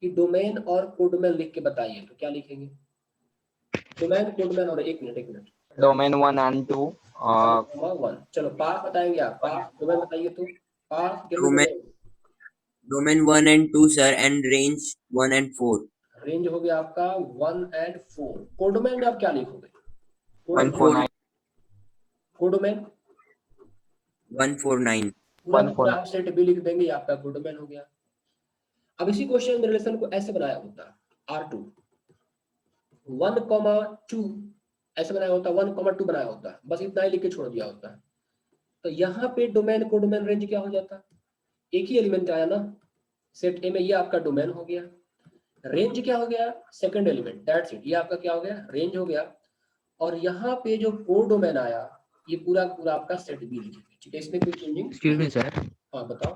कि डोमेन और कोडोमेन लिख के बताइए, तो क्या लिखेंगे? डोमेन, कोडोमेन, और एक मिनट Domain 1 and 2. 1, चलो पास बताएंगे आप, पास डोमेन बताइए तो। पास domain domain 1 and 2 sir, and range 1 and 4। Range हो गया आपका 1 और 4। कोडोमेन में आप क्या लिखोगे? 149. कोडोमेन 149। पूरा का पूरा 149. आप सेट भी लिख देंगे, आपका कोडोमेन हो गया। अब इसी क्वेश्चन में रिलेशन को ऐसे बनाया होता, R2 1, 2 ऐसे बनाया होता, 1, 2 बनाया होता, बस इतना ही लिख के छोड़ दिया होता। तो यहाँ पे डोमेन कोडोमेन रेंज क्या हो जाता, एक ही एलिमेंट आया ना सेट ए में, ये आपका डोमेन हो गया। रेंज क्या हो गया, सेकंड एलिमेंट, दैट्स इट, ये आपका क्या हो गया, रेंज हो गया। और यहाँ पे जो कोडोमेन आया, ये पूरा पूरा आपका सेट बी लिखेंगे, ठीक है, इसमें कोई चेंजिंग। Excuse me, sir. हाँ बताओ।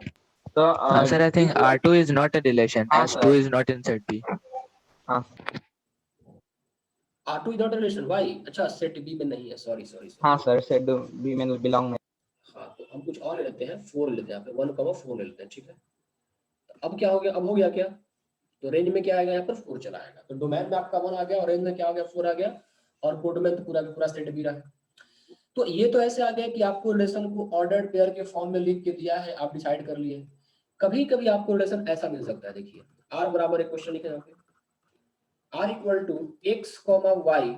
So, Sir, I think R2 is not a relation. हाँ, S2 sir. is not in set B. हाँ, R2 is not relation, Y, अच्छा सेट बी में नहीं है, सॉरी सॉरी। हाँ sir, said B में belong में। हाँ तो हम कुछ और ले लेते हैं, 4 ले लेते हैं, यहाँ पे 1, 4 ले लेते हैं, ठीक है। तो अब क्या हो गया, अब हो गया क्या, तो रेंज में क्या आएगा, यहाँ पर 4 चला आएगा। तो डोमेन में आपका 1 आ गया और रेंज में क्या आ गया, 4 आ गया। और कोड में तो पूरा का पूरा सेट भी रहा है। तो ये तो ऐसे आ गया कि आपको रिलेशन को ऑर्डर्ड पेयर के फॉर्म में लिख के दिया है, आप डिसाइड कर लिए। कभी कभी आपको रिलेशन ऐसा मिल सकता है, देखिए आर बराबर एक क्वेश्चन लिखे यहाँ पे, R equal to X comma Y,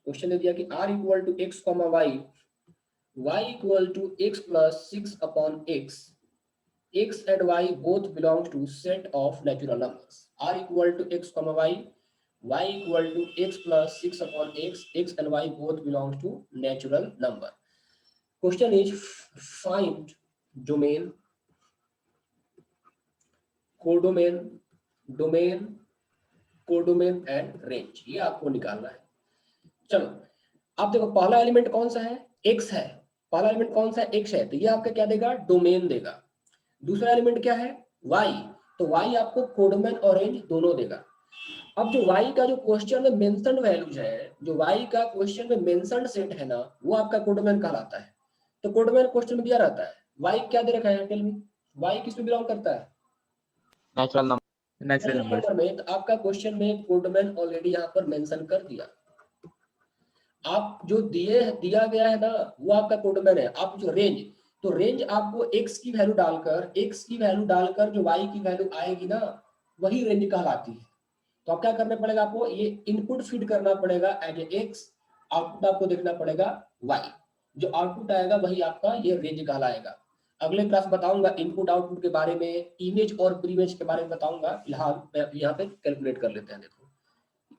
question दे दिया कि R equal to X comma Y, Y equal to X plus 6 upon X, x and y both belong to set of natural numbers. r equal to x comma y equal to x plus 6 upon x, x and y both belong to natural number. Question is find domain, codomain, domain, codomain and range. ये आपको निकालना है। चलो आप देखो पहला element कौन सा है, x है, पहला एलिमेंट कौन सा है, x है, तो ये आपका क्या देगा, डोमेन देगा। दूसरा एलिमेंट क्या है, y, तो y आपको कोडोमेन और रेंज दोनों देगा। अब जो y का जो क्वेश्चन में मेंशन्ड वैल्यूज है, जो y का क्वेश्चन में मेंशन्ड सेट है ना, वो आपका कोडोमेन कहलाता है। तो कोडोमेन क्वेश्चन में दिया रहता है, y क्या दे रखा है, टेल मी, y किस में बिलोंग करता है, Natural number. Natural number. Number में। तो आपका क्वेश्चन में कोडोमेन ऑलरेडी यहाँ पर मेंशन कर दिया। आप जो दिया गया है ना, वो आपका कोडोमेन है। आप जो रेंज, तो रेंज आपको x की वैल्यू डालकर जो y की वैल्यू आएगी ना, वही रेंज कहलाती है। तो आप क्या करना पड़ेगा, आपको ये इनपुट फीड करना पड़ेगा एज ए x, आउटपुट आपको देखना पड़ेगा y, जो आउटपुट आएगा वही आपका ये रेंज कहलाएगा। अगले क्लास बताऊंगा इनपुट आउटपुट के बारे में, इमेज और प्रीइमेज के बारे में बताऊंगा। फिलहाल मैं यहाँ पे कैलकुलेट कर लेते हैं। देखो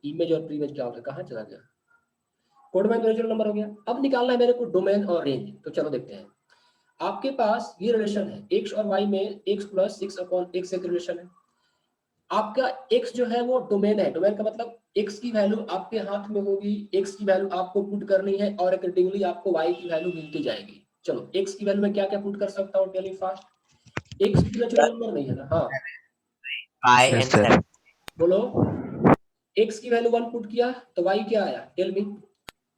इमेज और प्रीइमेज क्या होता है, कहाँ चला गया, कोडोमेन नेचुरल नंबर हो गया। अब निकालना है मेरे को डोमेन और रेंज। तो चलो देखते हैं, आपके पास ये रिलेशन है x और y में x प्लस 6 अपॉन x एक रिलेशन है। आपका x जो है वो डोमेन है, डोमेन का मतलब x की वैल्यू आपके हाथ में होगी, x की वैल्यू आपको पुट करनी है और अकॉर्डिंगली आपको y की वैल्यू मिलती जाएगी। चलो x की वैल्यू में क्या क्या पुट कर सकता हूँ, टेल मी फास्ट, x की नेचुरल नंबर नहीं है ना, हाँ pi यस and सर। 7. बोलो, x की वैल्यू 1 पुट किया तो y क्या आया, टेल मी,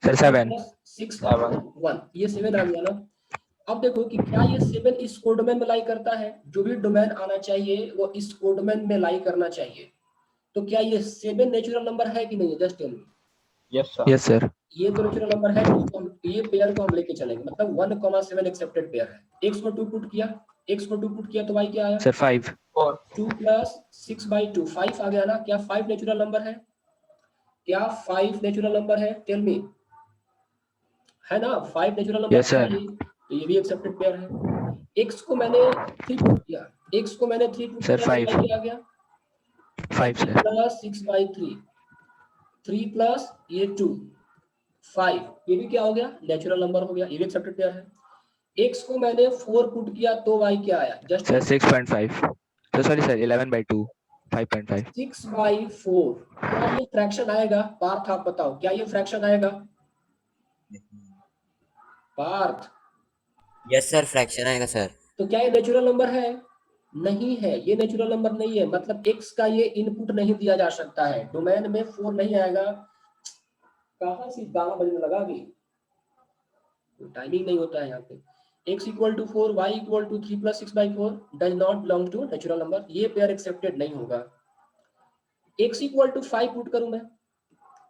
सर 7। 6 1, ये 7 आ गया ना। अब देखो कि क्या ये 7 इस कोडोमेन में लाई करता है, जो भी डोमेन आना चाहिए वो इस कोडोमेन में लाई करना चाहिए। तो क्या ये 7 नेचुरल नंबर है कि नहीं है, just tell me. Yes, sir. Yes sir. ये तो नेचुरल नंबर है, तो ये पेयर को हम लेके चलेंगे, मतलब 1,7 एक्सेप्टेड पेयर है। x को 2 पुट किया, तो y क्या आया, सर 5। 4. 2 प्लस 6/2, 5 आ गया ना। क्या 5 नेचुरल नंबर है, क्या 5 नेचुरल नंबर है, टेल मी, है ना, 5 नेचुरल नंबर Yes, sir. तो ये भी एक्सेप्टेड पेयर है। x को मैंने 3 पुट किया, Sir, तो 5. y क्या आ गया, 5 सर। प्लस 6/3, 3 प्लस ये 2, 5, ये भी क्या हो गया, नेचुरल नंबर हो गया, ये भी एक्सेप्टेड पेयर है। x को मैंने 4 पुट किया तो y क्या आया, जस्ट सर 6.5। तो सॉरी सर 11/2 5.5। 6/4। क्या ये फ्रैक्शन आएगा, पार्थ आप बताओ, क्या ये फ्रैक्शन आएगा, पार्थ, Yes sir, fraction आएगा सर. तो क्या ये नेचुरल नंबर है, नहीं है, ये नेचुरल नंबर नहीं है, मतलब x का ये इनपुट नहीं दिया जा सकता है, डोमेन में 4 नहीं आएगा। कहाँ से गाना बजने लगा, अभी टाइमिंग नहीं होता है यहाँ पे। x equal to 4, y equal to 3 plus 6/4 does not belong to natural number, ये पेयर एक्सेप्टेड नहीं होगा। x इक्वल टू 5 पुट करूं मैं,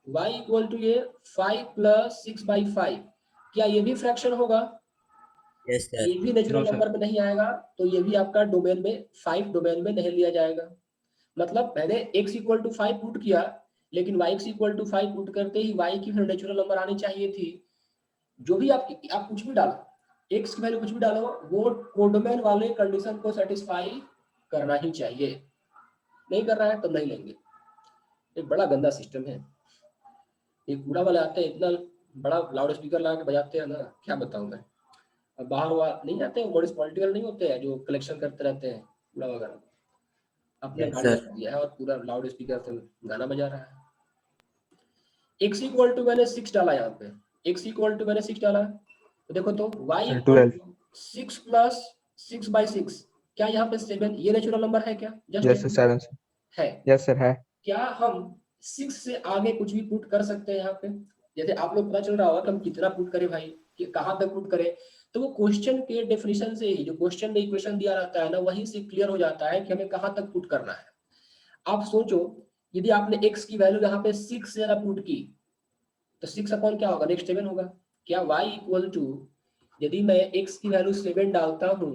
y इक्वल टू ये 5 प्लस 6/5, क्या ये भी फ्रैक्शन होगा, Yes sir. ये भी नेचुरल No, sir. नंबर में नहीं आएगा, तो ये भी आपका डोमेन में 5 डोमेन में नहीं लिया जाएगा। मतलब मैंने x इक्वल टू 5 पुट किया, लेकिन y इक्वल टू 5 पुट करते ही y की फिर नेचुरल नंबर आनी चाहिए थी। जो भी आप कुछ भी डालो, x की वैल्यू कुछ भी डालो, वो कोडोमेन वाले कंडीशन को सेटिस्फाई करना ही चाहिए, नहीं कर रहा है तो नहीं लेंगे। एक बड़ा गंदा सिस्टम है, एक कूड़ा वाले आते हैं, इतना बड़ा लाउड स्पीकर लगा के बजाते हैं ना, क्या बताऊं मैं। अब बाहर हुआ नहीं आते हैं, बड़े पॉलिटिकल नहीं होते हैं जो कलेक्शन करते रहते हैं कूड़ा वगैरह, अपने Yes, गाड़ी sir. में दिया है और पूरा लाउड स्पीकर से गाना बजा रहा है। x इक्वल टू मैंने 6 डाला, यहाँ पे x इक्वल टू मैंने 6 डाला, तो देखो तो y इक्वल टू 6 प्लस 6/6, क्या यहाँ पे 7 ये नेचुरल नंबर है क्या, Yes, sir. जस्ट 7. है। Yes, sir. है. क्या हम 6 से आगे कुछ भी पुट कर सकते हैं यहाँ पे, जैसे आप लोग पता चल रहा होगा कि हम कितना पुट करें भाई, कि कहाँ तक पुट करें, तो वो क्वेश्चन के डेफिनेशन से ही, जो क्वेश्चन में इक्वेशन दिया रहता है ना, वहीं से क्लियर हो जाता है कि हमें कहाँ तक पुट करना है। आप सोचो, यदि आपने x की वैल्यू यहाँ पे 6 से ज्यादा पुट की, तो 6 अपॉन क्या होगा, नेक्स्ट 7 होगा, क्या y इक्वल टू, यदि मैं x की वैल्यू 7 डालता हूं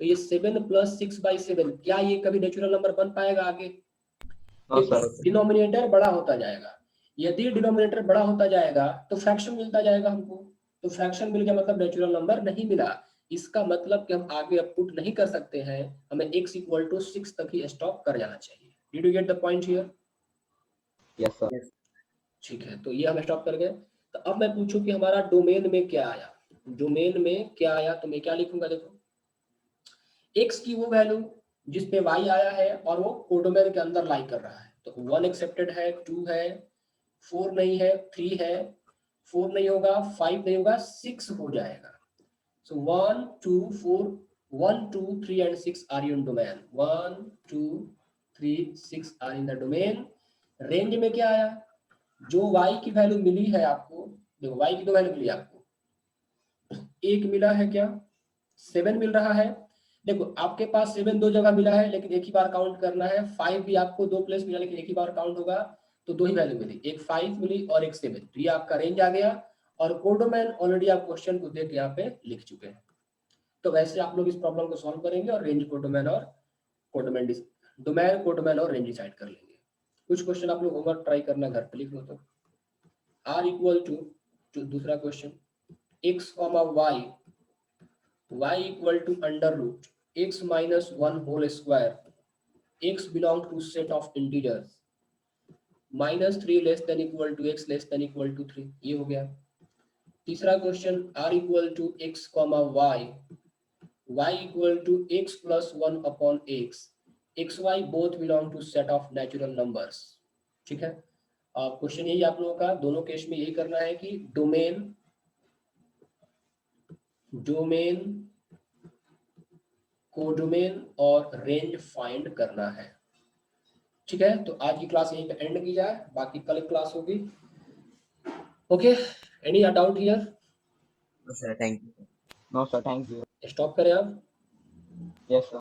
तो ये 7 प्लस 6/7, क्या ये कभी नेचुरल नंबर बन पाएगा आगे? नो देखो सर। डिनोमिनेटर बड़ा होता जाएगा, यदि डिनोमिनेटर बड़ा होता जाएगा तो फ्रैक्शन मिलता जाएगा हमको, तो फ्रैक्शन मिल गया मतलब नेचुरल नंबर नहीं मिला, इसका मतलब कि हम आगे अब पुट नहीं कर सकते हैं, हमें x इक्वल टू 6 तक ही स्टॉप कर जाना चाहिए। Did you get the point here? Yes sir. ठीक है, तो ये हम स्टॉप कर गए। तो अब मैं पूछूं कि हमारा डोमेन में क्या आया, डोमेन में क्या आया, तो मैं क्या लिखूंगा, देखो x की वो वैल्यू जिस पे y आया है और वो कोडोमेन के अंदर लाई कर रहा है, तो 1 एक्सेप्टेड है, 2 है, 4 नहीं है, 3 है, 4 नहीं होगा, 5 नहीं होगा, 6 हो जाएगा। So 1, 2, 4, 1, 2, 3 and 6 are in domain. 1, 2, 3, 6 are in the domain. Range में क्या आया, जो y की वैल्यू मिली है आपको, देखो y की तो वैल्यू मिली आपको, एक मिला है क्या, 7 मिल रहा है। देखो आपके पास 7 दो जगह मिला है लेकिन एक ही बार काउंट करना है, 5 भी आपको दो प्लेस मिला लेकिन एक ही बार काउंट होगा, तो दो ही वैल्यू मिली, एक 5 मिली और एक 7, तो ये आपका रेंज आ गया। और कोडोमैन ऑलरेडी आप क्वेश्चन को देख यहाँ पे लिख चुके हैं, तो वैसे आप लोग इस प्रॉब्लम को सॉल्व करेंगे और रेंज कोडोमैन और कोडोमैन डोमेन कोडोमैन और रेंज डिसाइड कर लेंगे। कुछ क्वेश्चन आप लोग होमवर्क ट्राई करना, घर पे लिख लो। तो r इक्वल टू दूसरा question, x, y, y equal to under root x minus 1 whole square, x belong to set of integers, -3 less than equal to x less than equal to 3, ये हो गया। तीसरा question r equal to x, y equal to x plus 1 upon x, x y both belong to set of natural numbers. ठीक है, question यही आप लोगों का दोनों केस में यही करना है कि डोमेन कोडोमेन और रेंज फाइंड करना है। ठीक है, तो आज की क्लास यहीं पे एंड की जाए, बाकी कल क्लास होगी। Okay, any doubt here? No sir, thank you. No sir, thank you. Stop करें आप। Yes sir.